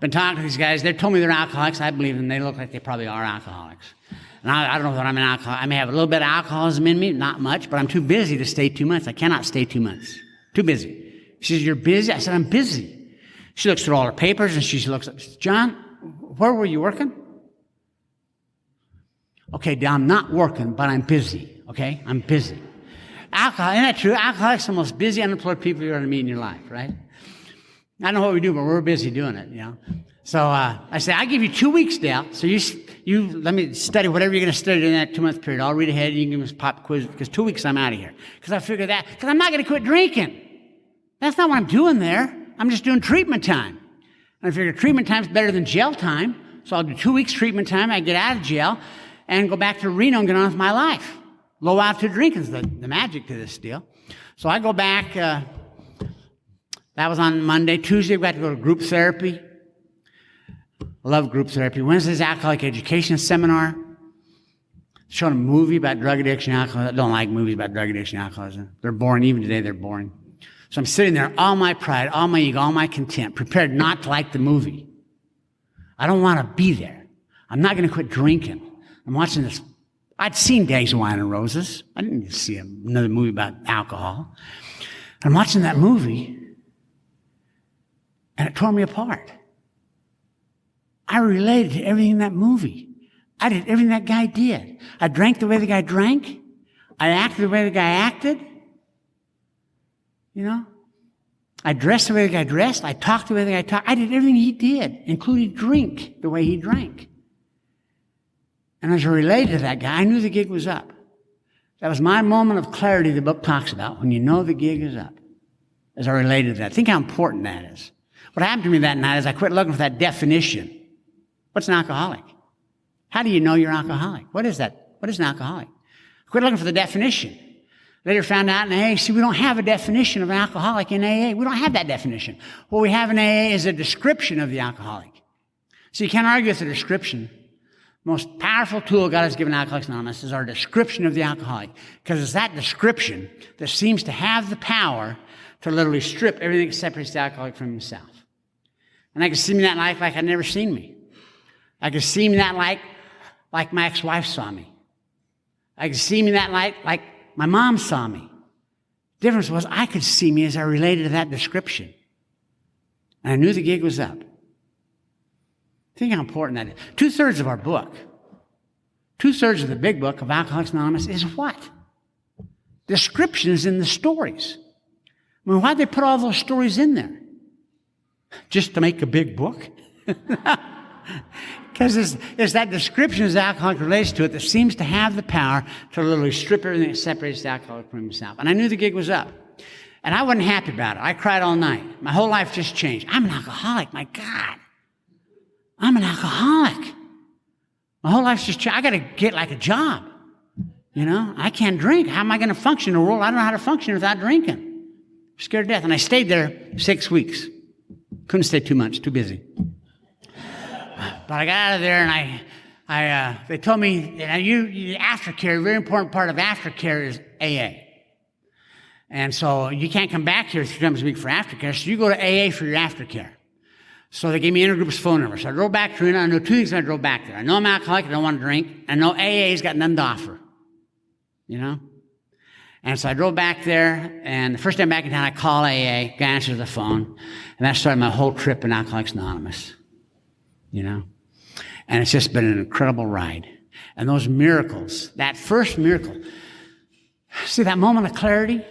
Been talking to these guys. They told me they're alcoholics. I believe them. They look like they probably are alcoholics. And I don't know that I'm an alcoholic. I may have a little bit of alcoholism in me, not much, but I'm too busy to stay 2 months. I cannot stay 2 months. Too busy. She says, you're busy? I said, I'm busy. She looks through all her papers, and she looks up. She says, John, where were you working? Okay, Dad, I'm not working, but I'm busy. Okay? I'm busy. Alcohol, isn't that true? Alcoholics are the most busy, unemployed people you're going to meet in your life, right? I don't know what we do, but we're busy doing it, So I said, I'll give you 2 weeks, Dale. So you let me study whatever you're going to study in that 2 month period. I'll read ahead, and you can give us a pop quiz, because 2 weeks I'm out of here. Because I figured that, because I'm not going to quit drinking. That's not what I'm doing there. I'm just doing treatment time. And I figured treatment time's better than jail time. So I'll do 2 weeks treatment time. I get out of jail and go back to Reno and get on with my life. Low altitude drinking is the magic to this deal. So I go back. That was on Monday. Tuesday, we got to go to group therapy. I love group therapy. Wednesday's alcoholic education seminar. Showing a movie about drug addiction and alcoholism. I don't like movies about drug addiction and alcoholism. They're boring. Even today, they're boring. So I'm sitting there, all my pride, all my ego, all my contempt, prepared not to like the movie. I don't want to be there. I'm not going to quit drinking. I'm watching this. I'd seen Days of Wine and Roses. I didn't need to see another movie about alcohol. I'm watching that movie, and it tore me apart. I related to everything in that movie. I did everything that guy did. I drank the way the guy drank. I acted the way the guy acted. I dressed the way the guy dressed. I talked the way the guy talked. I did everything he did, including drink the way he drank. And as I related to that guy, I knew the gig was up. That was my moment of clarity the book talks about, when you know the gig is up. As I related to that. Think how important that is. What happened to me that night is I quit looking for that definition. What's an alcoholic? How do you know you're alcoholic? What is that? What is an alcoholic? I quit looking for the definition. Later found out in AA, we don't have a definition of an alcoholic in AA. We don't have that definition. What we have in AA is a description of the alcoholic. So you can't argue with the description. The most powerful tool God has given Alcoholics Anonymous is our description of the alcoholic. Because it's that description that seems to have the power to literally strip everything that separates the alcoholic from himself. And I could see me in that life like I'd never seen me. I could see me in that light like my ex-wife saw me. I could see me in that light like my mom saw me. The difference was I could see me as I related to that description. And I knew the gig was up. Think how important that is. 2/3 of our book, 2/3 of the big book of Alcoholics Anonymous is what? Descriptions in the stories. I mean, why'd they put all those stories in there? Just to make a big book? Because it's that description as the alcoholic relates to it that seems to have the power to literally strip everything that separates the alcoholic from himself. And I knew the gig was up. And I wasn't happy about it. I cried all night. My whole life just changed. I'm an alcoholic. My God. I'm an alcoholic. My whole life's just changed. I got to get like a job. You know, I can't drink. How am I going to function in the world? I don't know how to function without drinking. I'm scared to death. And I stayed there 6 weeks. Couldn't stay 2 months. Too busy. But I got out of there, and they told me, you aftercare, a very important part of aftercare is AA. And so you can't come back here 3 times a week for aftercare, so you go to AA for your aftercare. So they gave me intergroup's phone number. So I drove back to Reno. I know 2 things when I drove back there. I know I'm alcoholic, I don't want to drink. I know AA's got nothing to offer. You know? And so I drove back there, and the first time back in town, I called AA, guy answers the phone, and that started my whole trip in Alcoholics Anonymous. You know? And it's just been an incredible ride. And those miracles, that first miracle, see that moment of clarity?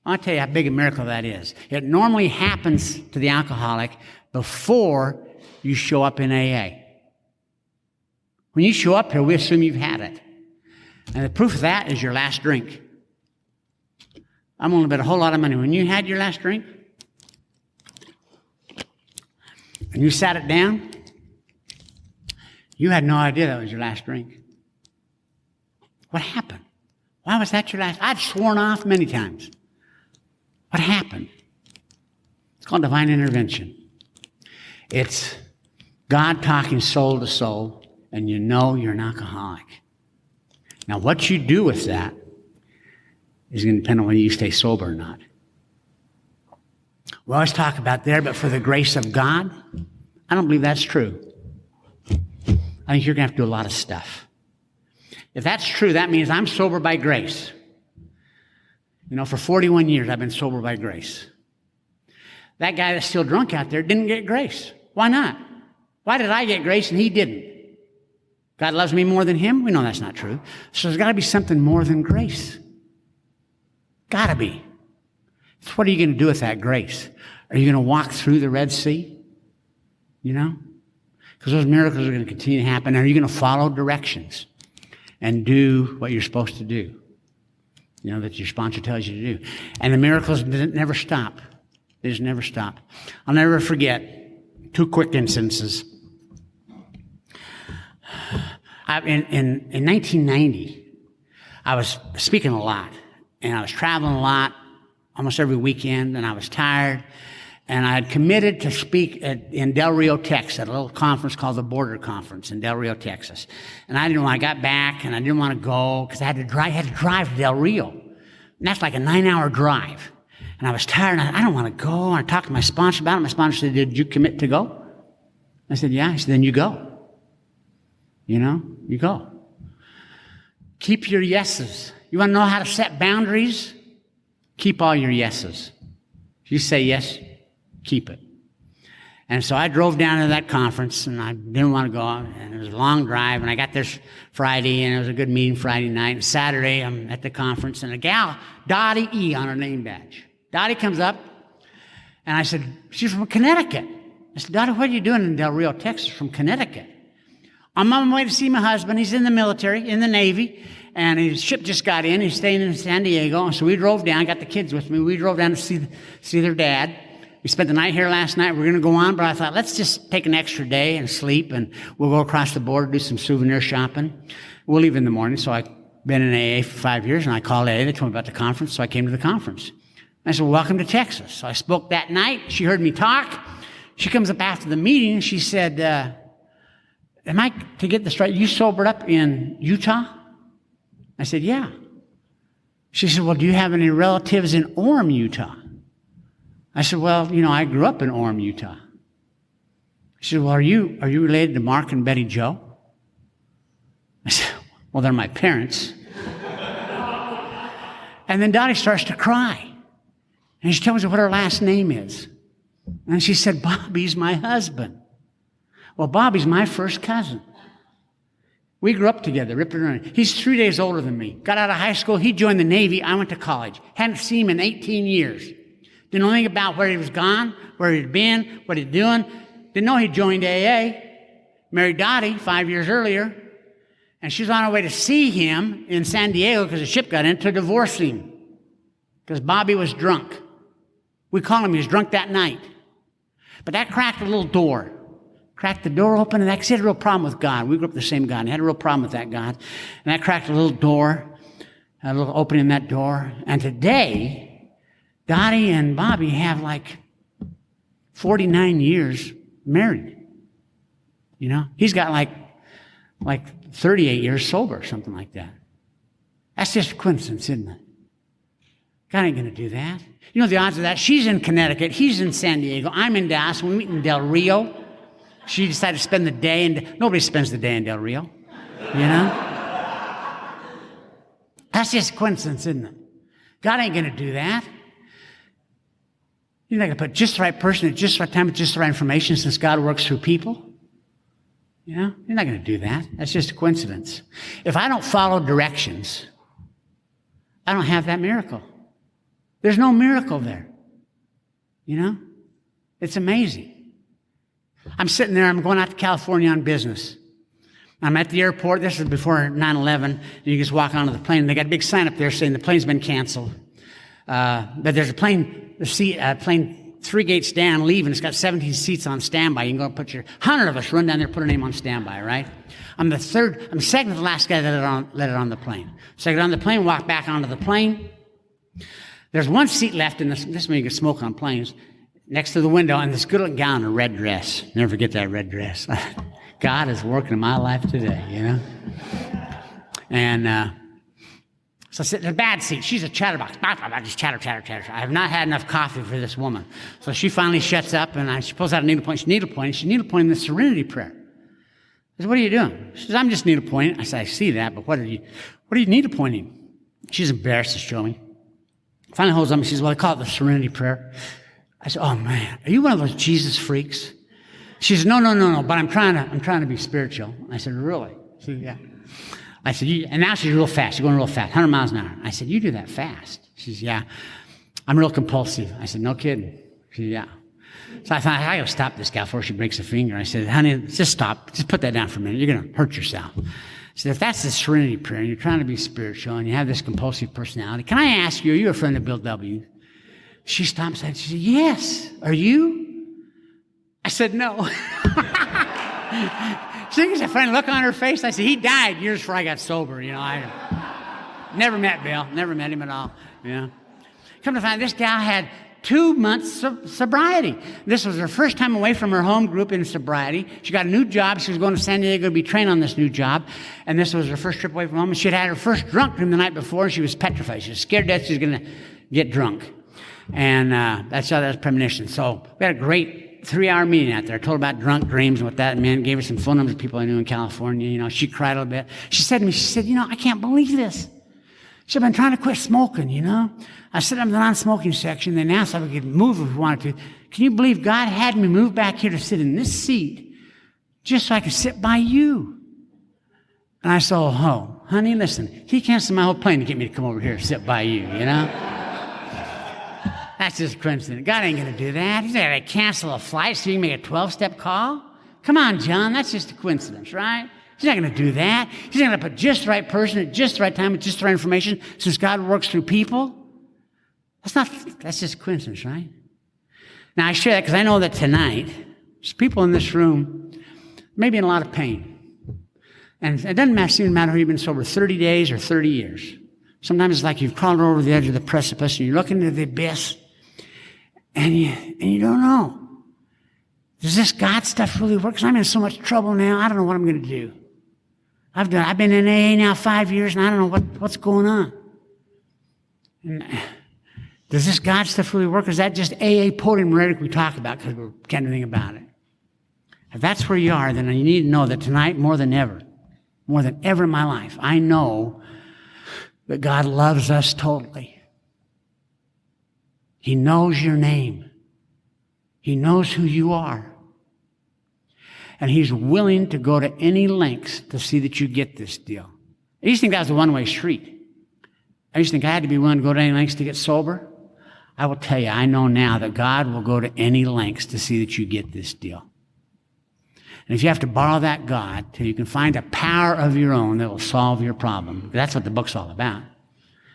I'll tell you how big a miracle that is. It normally happens to the alcoholic before you show up in AA. When you show up here, we assume you've had it. And the proof of that is your last drink. I'm going to bet a whole lot of money. When you had your last drink, and you sat it down, you had no idea that was your last drink. What happened? Why was that your last? I'd sworn off many times. What happened? It's called divine intervention. It's God talking soul to soul, and you know you're an alcoholic. Now, what you do with that is going to depend on whether you stay sober or not. We always talk about there, but for the grace of God, I don't believe that's true. I think you're going to have to do a lot of stuff. If that's true, that means I'm sober by grace. You know, for 41 years, I've been sober by grace. That guy that's still drunk out there didn't get grace. Why not? Why did I get grace and he didn't? God loves me more than him? We know that's not true. So there's got to be something more than grace. Got to be. So what are you going to do with that grace? Are you going to walk through the Red Sea? You know? Because those miracles are going to continue to happen. Are you going to follow directions and do what you're supposed to do? You know, that your sponsor tells you to do. And the miracles never stop. They just never stop. I'll never forget 2 quick instances. In 1990, I was speaking a lot, and I was traveling a lot, almost every weekend, and I was tired, and I had committed to speak in Del Rio, Texas, at a little conference called the Border Conference in Del Rio, Texas. And I didn't want, I got back, and I didn't want to go, because I had to drive to Del Rio. And that's like a 9-hour drive. And I was tired, and I don't want to go. And I talked to my sponsor about it. My sponsor said, "Did you commit to go?" I said, "Yeah." He said, "Then you go. You know, you go. Keep your yeses. You want to know how to set boundaries? Keep all your yeses. If you say yes, keep it." And so I drove down to that conference, and I didn't want to go, and it was a long drive, and I got there Friday, and it was a good meeting Friday night, and Saturday I'm at the conference, and a gal, Dottie E. on her name badge. Dottie comes up, and I said, "She's from Connecticut." I said, "Dottie, what are you doing in Del Rio, Texas, from Connecticut?" "I'm on my way to see my husband. He's in the military, in the Navy, and his ship just got in. He's staying in San Diego." And so we drove down, got the kids with me. We drove down to see their dad. We spent the night here last night. We're going to go on, but I thought, let's just take an extra day and sleep, and we'll go across the border, do some souvenir shopping. We'll leave in the morning. So I've been in AA for 5 years, and I called AA. They told me about the conference, so I came to the conference. I said, "Well, welcome to Texas." So I spoke that night. She heard me talk. She comes up after the meeting. She said, "Am I, to get this right, you sobered up in Utah?" I said, "Yeah." She said, "Well, do you have any relatives in Orem, Utah?" I said, "Well, you know, I grew up in Orem, Utah." She said, "Well, are you related to Mark and Betty Jo?" I said, "Well, they're my parents." And then Dottie starts to cry. And she tells me what her last name is. And she said, Bobby's my husband. Well, Bobby's my first cousin. We grew up together, ripping around. He's 3 days older than me. Got out of high school. He joined the Navy. I went to college. Hadn't seen him in 18 years. Didn't know anything about where he was gone, where he'd been, what he'd doing. Didn't know he joined AA. Married Dottie 5 years earlier. And she was on her way to see him in San Diego because the ship got in to divorce him. Because Bobby was drunk. We call him, he was drunk that night. But that cracked a little door. Cracked the door open, and that, she had a real problem with God. We grew up with the same God, and had a real problem with that God. And that cracked a little door, a little opening in that door. And today, Dottie and Bobby have like 49 years married. You know, he's got like 38 years sober or something like that. That's just a coincidence, isn't it? God ain't going to do that. You know the odds of that? She's in Connecticut. He's in San Diego. I'm in Dallas. We meet in Del Rio. She decided to spend the day in... Nobody spends the day in Del Rio. You know? That's just a coincidence, isn't it? God ain't going to do that. You're not going to put just the right person at just the right time with just the right information since God works through people. You know? You're not going to do that. That's just a coincidence. If I don't follow directions, I don't have that miracle. There's no miracle there. You know? It's amazing. I'm sitting there, I'm going out to California on business. I'm at the airport. This is before 9/11. You just walk onto the plane. They got a big sign up there saying the plane's been canceled. But there's a plane 3 gates down, leaving. It's got 17 seats on standby. You can go and put your 100 of us run down there, put a name on standby, right? I'm second to the last guy that let it on the plane. So I get on the plane, walk back onto the plane. There's one seat left in this one you can smoke on planes, next to the window, and this good-looking gal in a red dress. Never forget that red dress. God is working in my life today, you know? And so I sit in a bad seat. She's a chatterbox. I just chatter. I have not had enough coffee for this woman. So she finally shuts up, and she pulls out a needlepoint. She's needlepointing the Serenity Prayer. I said, what are you doing? She says, I'm just needlepointing. I said, I see that, but what are you needlepointing? She's embarrassed to show me. Finally holds up and she says, well, I call it the Serenity Prayer. I said, oh man, are you one of those Jesus freaks? She says, no, but I'm trying to be spiritual. I said, really? She said, yeah. I said, and now she's real fast. She's going real fast, 100 miles an hour. I said, you do that fast? She says, yeah. I'm real compulsive. I said, no kidding. She said, yeah. So I thought, I got to stop this gal before she breaks a finger. I said, honey, just stop. Just put that down for a minute. You're going to hurt yourself. I said, if that's the Serenity Prayer and you're trying to be spiritual and you have this compulsive personality, can I ask you, are you a friend of Bill W.? She stopped and she said, yes. Are you? I said, no. She gets a funny look on her face. I said, he died years before I got sober. You know, I never met Bill. Never met him at all. You know. Come to find this gal had 2 months sobriety. This was her first time away from her home group in sobriety. She got a new job. She was going to San Diego to be trained on this new job. And this was her first trip away from home. And she had her first drunk dream the night before. And she was petrified. She was scared that she was going to get drunk. And that's how that's premonition. So we had a great 3-hour meeting out there. I told her about drunk dreams and what that meant. Gave her some phone numbers of people I knew in California. You know, she cried a little bit. She said to me, you know, I can't believe this. She said, I've been trying to quit smoking, you know. I sit up in the non-smoking section. They announced I would get moved if we wanted to. Can you believe God had me move back here to sit in this seat just so I could sit by you? And I said, oh, honey, listen. He canceled my whole plane to get me to come over here and sit by you, you know. That's just a coincidence. God ain't going to do that. He's not going to cancel a flight so you can make a 12-step call. Come on, John. That's just a coincidence, right? He's not going to do that. He's not going to put just the right person at just the right time with just the right information since God works through people. That's just a coincidence, right? Now, I share that because I know that tonight, there's people in this room maybe in a lot of pain. And it doesn't matter whether you've been sober 30 days or 30 years. Sometimes it's like you've crawled over the edge of the precipice and you're looking into the abyss and you don't know. Does this God stuff really work? Because I'm in so much trouble now, I don't know what I'm going to do. I've been in AA now 5 years and I don't know what's going on. And does this God stuff really work? Or is that just AA podium rhetoric we talk about because we can't do anything about it? If that's where you are, then you need to know that tonight, more than ever in my life, I know that God loves us totally. He knows your name. He knows who you are. And he's willing to go to any lengths to see that you get this deal. I used to think that was a one-way street. I used to think I had to be willing to go to any lengths to get sober. I will tell you, I know now that God will go to any lengths to see that you get this deal. And if you have to borrow that God till you can find a power of your own that will solve your problem, that's what the book's all about.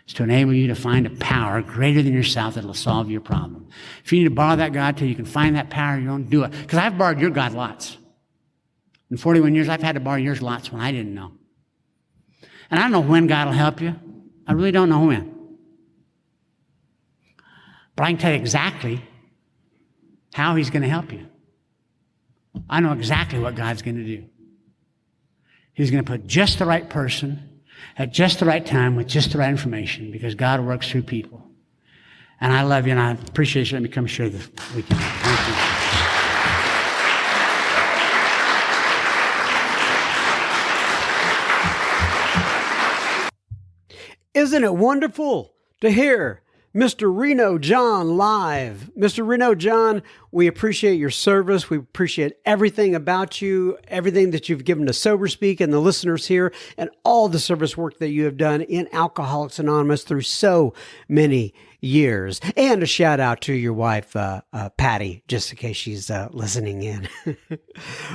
It's to enable you to find a power greater than yourself that will solve your problem. If you need to borrow that God till you can find that power of your own, do it. Because I've borrowed your God lots. In 41 years, I've had to borrow yours lots when I didn't know. And I don't know when God will help you. I really don't know when. But I can tell you exactly how he's going to help you. I know exactly what God's going to do. He's going to put just the right person at just the right time with just the right information because God works through people. And I love you and I appreciate you letting me come share this weekend. Thank you. Isn't it wonderful to hear Mr. Reno John live? Mr. Reno John, we appreciate your service. We appreciate everything about you, everything that you've given to Sober Speak and the listeners here, and all the service work that you have done in Alcoholics Anonymous through so many years. And a shout out to your wife, Patty, just in case she's listening in.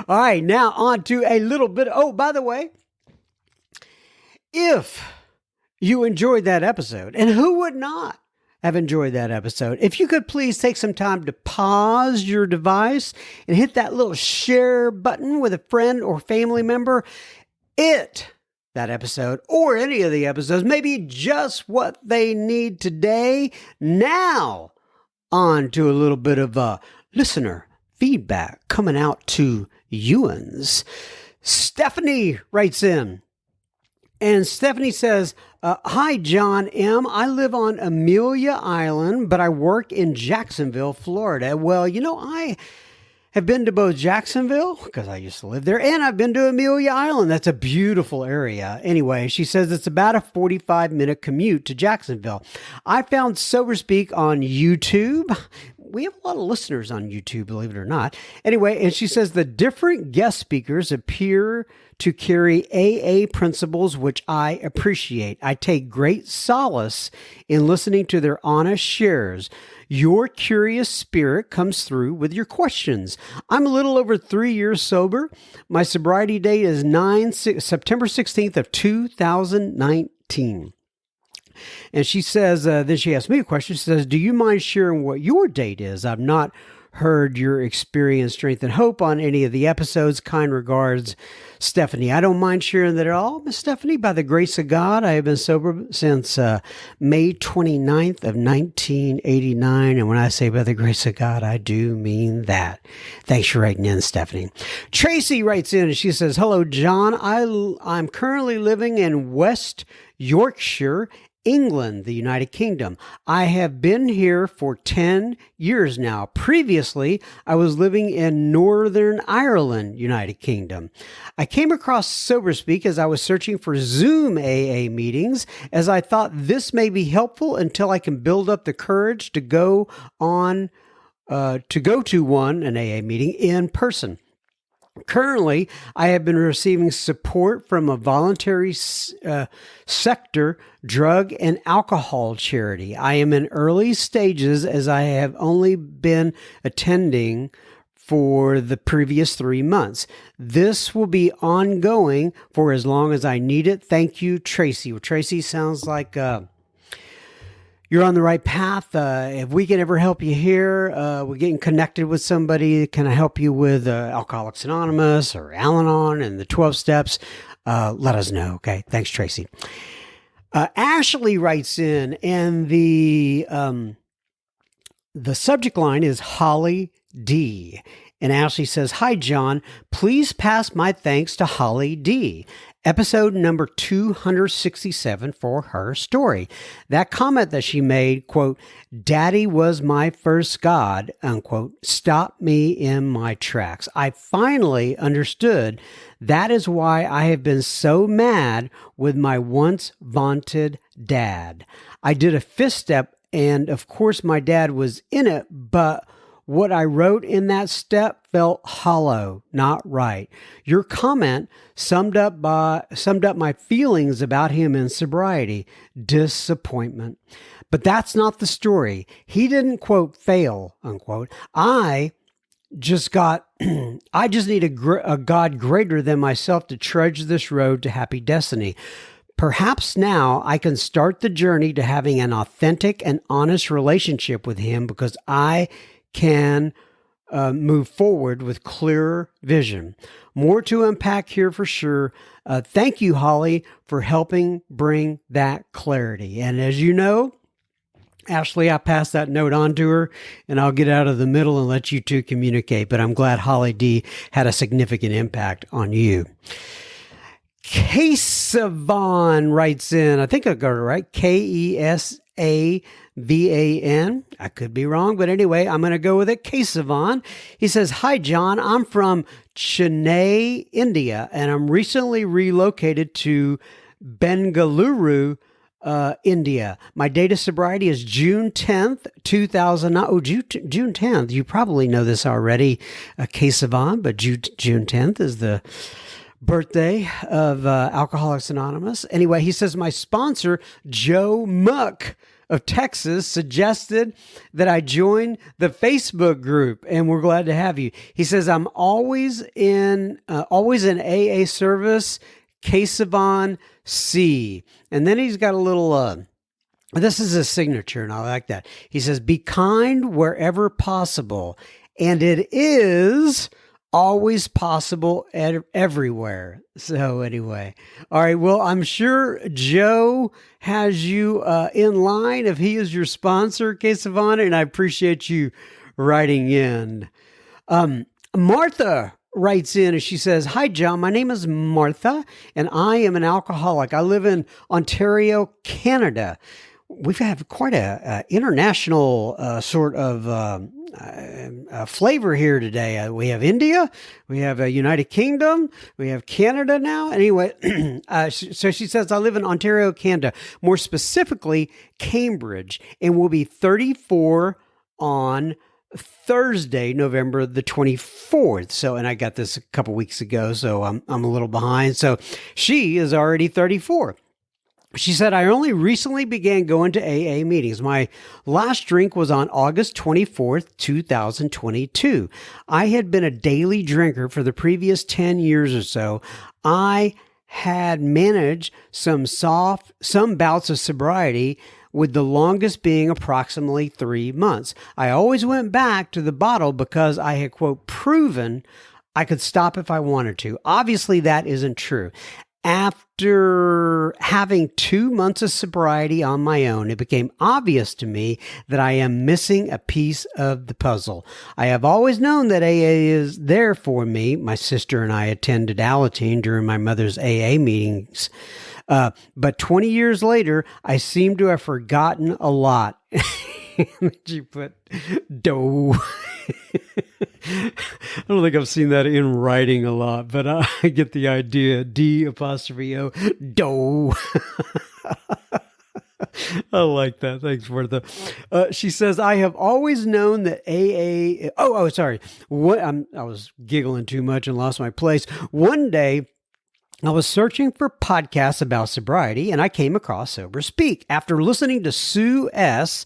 All right, now on to a little bit. Oh, by the way, if you enjoyed that episode, and who would not have enjoyed that episode? If you could please take some time to pause your device and hit that little share button with a friend or family member, that episode or any of the episodes may be just what they need today. Now, on to a little bit of listener feedback coming out to Ewans. Stephanie writes in. And Stephanie says, hi, John M. I live on Amelia Island, but I work in Jacksonville, Florida. Well, I have been to both Jacksonville, because I used to live there, and I've been to Amelia Island. That's a beautiful area. Anyway, she says it's about a 45-minute commute to Jacksonville. I found Sober Speak on YouTube. We have a lot of listeners on YouTube, believe it or not. Anyway, and she says the different guest speakers appear to carry AA principles, which I appreciate. I take great solace in listening to their honest shares. Your curious spirit comes through with your questions. I'm a little over 3 years sober. My sobriety date is September 16th of 2019. And she says, then she asked me a question. She says, do you mind sharing what your date is? I've not heard your experience, strength, and hope on any of the episodes. Kind regards, Stephanie. I don't mind sharing that at all, Miss Stephanie. By the grace of God, I have been sober since May 29th of 1989. And when I say by the grace of God, I do mean that. Thanks for writing in, Stephanie. Tracy writes in and she says, hello, John. I'm currently living in West Yorkshire, England, the United Kingdom. I have been here for 10 years now. Previously, I was living in Northern Ireland, United Kingdom. I came across Sober Speak as I was searching for Zoom AA meetings, as I thought this may be helpful until I can build up the courage to go to an AA meeting in person. Currently, I have been receiving support from a voluntary sector drug and alcohol charity. I am in early stages as I have only been attending for the previous 3 months. This will be ongoing for as long as I need it. Thank you, Tracy. Well, Tracy, sounds like you're on the right path. If we can ever help you here, we're getting connected with somebody. Can I help you with Alcoholics Anonymous or Al-Anon and the 12 steps? Let us know. Okay. Thanks, Tracy. Ashley writes in, and the subject line is Holly D. And Ashley says, hi, John. Please pass my thanks to Holly D. Episode number 267 for her story. That comment that she made, quote, Daddy was my first God, unquote, stopped me in my tracks. I finally understood that is why I have been so mad with my once vaunted dad. I did a fifth step, and of course my dad was in it, but What I wrote in that step felt hollow, not right. Your comment summed up my feelings about him in sobriety. Disappointment. But that's not the story. He didn't, quote, fail, unquote. I just need a God greater than myself to trudge this road to happy destiny. Perhaps now I can start the journey to having an authentic and honest relationship with him, because I can move forward with clearer vision. More to unpack here for sure. Thank you, Holly, for helping bring that clarity. And as you know, Ashley, I passed that note on to her, and I'll get out of the middle and let you two communicate. But I'm glad Holly D had a significant impact on you. Kesavan writes in, I think I got it right, Kesavan. I could be wrong, but anyway, I'm going to go with it. Kesavan. He says, "Hi, John. I'm from Chennai, India, and I'm recently relocated to Bengaluru, India. My date of sobriety is June 10th, 2009. Oh, June 10th. You probably know this already, Kesavan, but June 10th is the birthday of Alcoholics Anonymous. Anyway, he says, my sponsor, Joe Muck of Texas, suggested that I join the Facebook group, and we're glad to have you. He says, I'm always in AA service, Kesavan C. And then he's got a little, this is his signature, and I like that. He says, be kind wherever possible, and it is always possible everywhere. So anyway, all right. Well, I'm sure Joe has you in line if he is your sponsor, Kesavan, and I appreciate you writing in. Martha writes in and she says, "Hi, John. My name is Martha, and I am an alcoholic. I live in Ontario, Canada. We've had quite a international sort of flavor here today. We have India, we have United Kingdom, we have Canada now. Anyway, so she says, I live in Ontario, Canada, more specifically Cambridge, and will be 34 on Thursday, November the 24th. So, and I got this a couple weeks ago, so I'm a little behind. So she is already 34. She said, I only recently began going to AA meetings. My last drink was on August 24th, 2022. I had been a daily drinker for the previous 10 years or so. I had managed some bouts of sobriety, with the longest being approximately 3 months. I always went back to the bottle because I had, quote, proven I could stop if I wanted to. Obviously, that isn't true. After having 2 months of sobriety on my own, it became obvious to me that I am missing a piece of the puzzle. I have always known that AA is there for me. My sister and I attended Arlington during my mother's AA meetings. But 20 years later, I seem to have forgotten a lot. You put dough. I don't think I've seen that in writing a lot, but I get the idea. D''O, dough. I like that. Thanks, Martha. She says, I have always known that AA... sorry. I was giggling too much and lost my place. One day, I was searching for podcasts about sobriety, and I came across Sober Speak. After listening to Sue S.,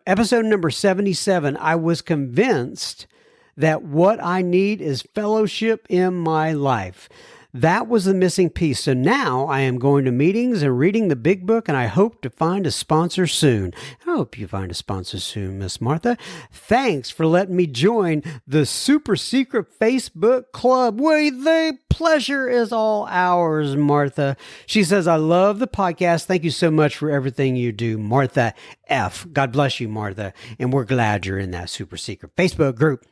episode number 77, I was convinced that what I need is fellowship in my life. That was the missing piece. So now I am going to meetings and reading the big book, and I hope to find a sponsor soon. I hope you find a sponsor soon, Miss Martha. Thanks for letting me join the super secret Facebook club. Well, the pleasure is all ours, Martha. She says, I love the podcast. Thank you so much for everything you do, Martha F. God bless you, Martha. And we're glad you're in that super secret Facebook group.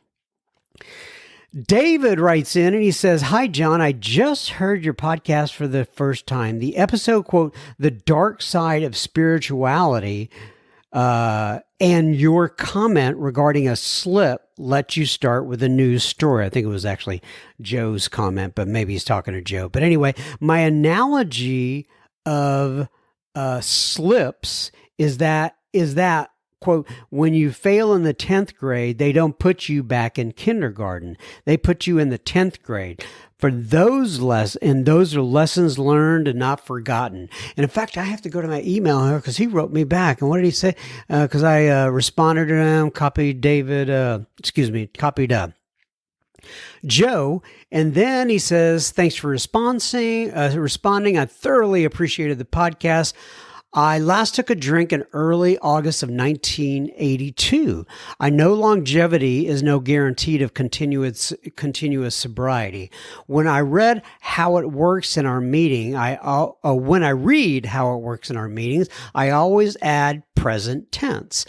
David writes in and he says, Hi, John. I just heard your podcast for the first time. The episode, quote, The Dark Side of Spirituality, and your comment regarding a slip let you start with a news story. I think it was actually Joe's comment, but maybe he's talking to Joe. But anyway, my analogy of slips is that quote, when you fail in the 10th grade, they don't put you back in kindergarten. They put you in the 10th grade. For those those are lessons learned and not forgotten. And in fact, I have to go to my email here because he wrote me back. And what did he say? Because I responded to him, copied Joe, and then he says, thanks for responding. I thoroughly appreciated the podcast. I last took a drink in early August of 1982. I know longevity is no guarantee of continuous sobriety. When I read how it works in our meeting, I always add present tense.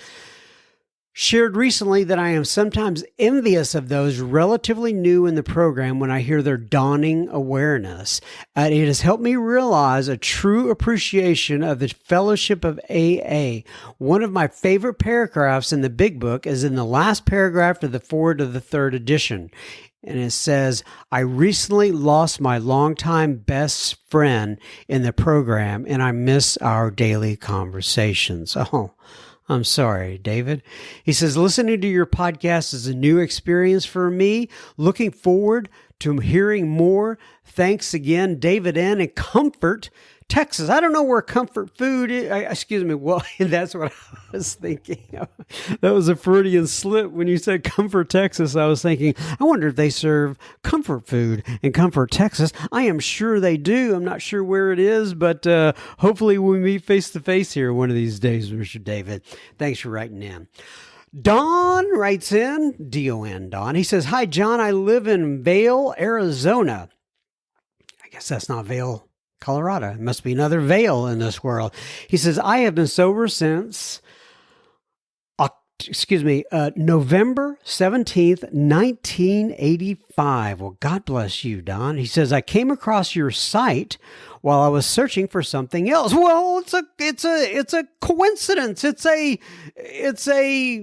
Shared recently that I am sometimes envious of those relatively new in the program when I hear their dawning awareness. It has helped me realize a true appreciation of the fellowship of AA. One of my favorite paragraphs in the big book is in the last paragraph of the foreword of the third edition. And it says, I recently lost my longtime best friend in the program, and I miss our daily conversations. Oh, I'm sorry, David. He says, listening to your podcast is a new experience for me. Looking forward to hearing more. Thanks again, David N. in Comfort, Texas. I don't know where Comfort Food is. Excuse me. Well, that's what I was thinking. That was a Freudian slip. When you said Comfort, Texas, I was thinking, I wonder if they serve comfort food in Comfort, Texas. I am sure they do. I'm not sure where it is, but hopefully we meet face to face here one of these days, Mr. David. Thanks for writing in. Don writes in, D-O-N, Don. He says, hi, John. I live in Vail, Arizona. I guess that's not Vail, Colorado. It must be another Vail in this world. He says, I have been sober since, November 17th, 1985. Well, God bless you, Don. He says, I came across your site while I was searching for something else. Well, it's a coincidence. It's a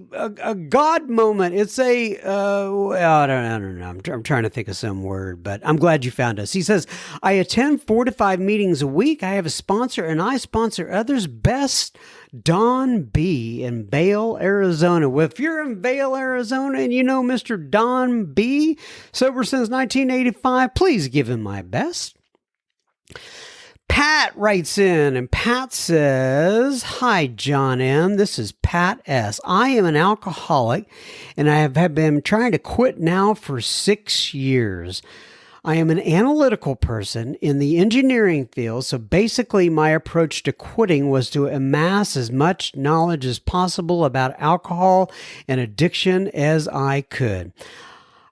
God moment. It's I don't know. I'm trying to think of some word, but I'm glad you found us. He says, I attend 4 to 5 meetings a week. I have a sponsor and I sponsor others. Best Don B. in Vail, Arizona. Well, if you're in Vail, Arizona, and you know Mr. Don B., sober since 1985, please give him my best. Pat writes in, and Pat says, hi, John M. This is Pat S. I am an alcoholic, and I have been trying to quit now for 6 years. I am an analytical person in the engineering field, so basically my approach to quitting was to amass as much knowledge as possible about alcohol and addiction as I could.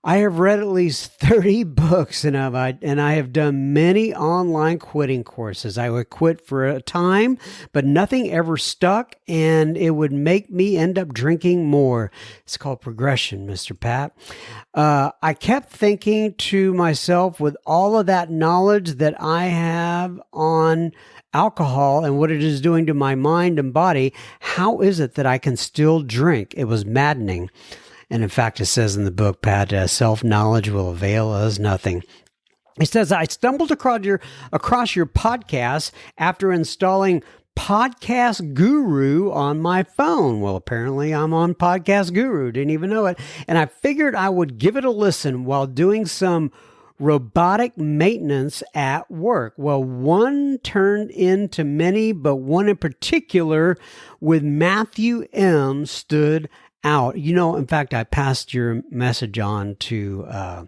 I have read at least 30 books and I have done many online quitting courses. I would quit for a time, but nothing ever stuck, and it would make me end up drinking more. It's called progression, Mr. Pat. I kept thinking to myself, with all of that knowledge that I have on alcohol and what it is doing to my mind and body, how is it that I can still drink? It was maddening. And in fact, it says in the book, Pat, self-knowledge will avail us nothing. It says, I stumbled across your podcast after installing Podcast Guru on my phone. Well, apparently I'm on Podcast Guru. Didn't even know it. And I figured I would give it a listen while doing some robotic maintenance at work. Well, one turned into many, but one in particular with Matthew M. stood out. You know, in fact, I passed your message on to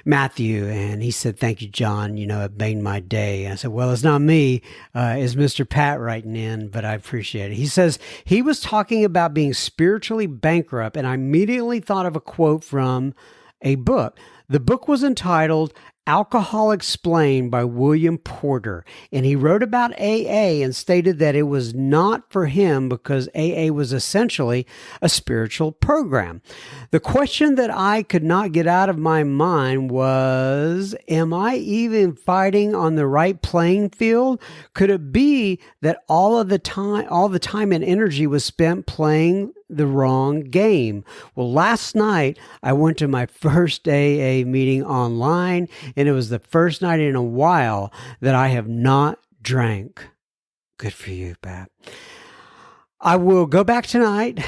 Matthew, and he said, thank you, John. You know, it made my day. I said, well, it's not me. It's Mr. Pat writing in, but I appreciate it. He says he was talking about being spiritually bankrupt, and I immediately thought of a quote from a book. The book was entitled Alcohol Explained by William Porter, and he wrote about AA and stated that it was not for him because AA was essentially a spiritual program. The question that I could not get out of my mind was, am I even fighting on the right playing field? Could it be that all the time and energy was spent playing the wrong game? Well, last night I went to my first AA meeting online, and it was the first night in a while that I have not drank. Good for you, Pat. I will go back tonight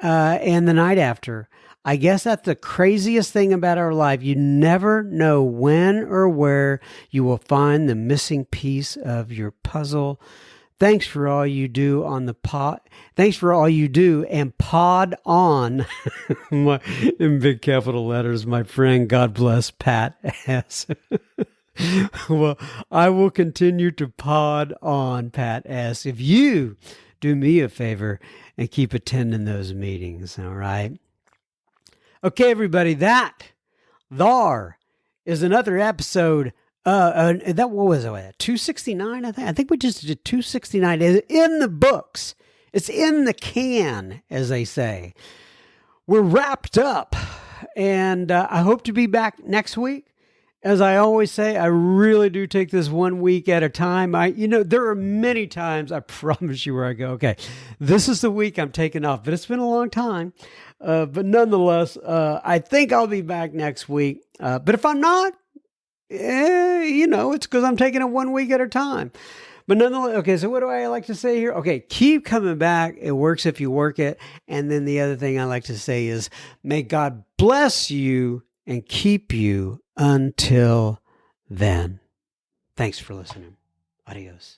and the night after. I guess that's the craziest thing about our life. You never know when or where you will find the missing piece of your puzzle. Thanks for all you do on the pod. Thanks for all you do and pod on. In big capital letters, my friend. God bless Pat S. Well, I will continue to pod on, Pat S. If you do me a favor and keep attending those meetings, all right? Okay, everybody, that is another episode. What was it? 269, I think. I think we just did 269. It's in the books. It's in the can, as they say. We're wrapped up, and I hope to be back next week. As I always say, I really do take this 1 week at a time. There are many times, I promise you, where I go, okay, this is the week I'm taking off, but it's been a long time. But nonetheless, I think I'll be back next week. But if I'm not, it's because I'm taking it 1 week at a time. But nonetheless, okay, so what do I like to say here? Okay, keep coming back. It works if you work it. And then the other thing I like to say is, may God bless you and keep you until then. Thanks for listening. Adios.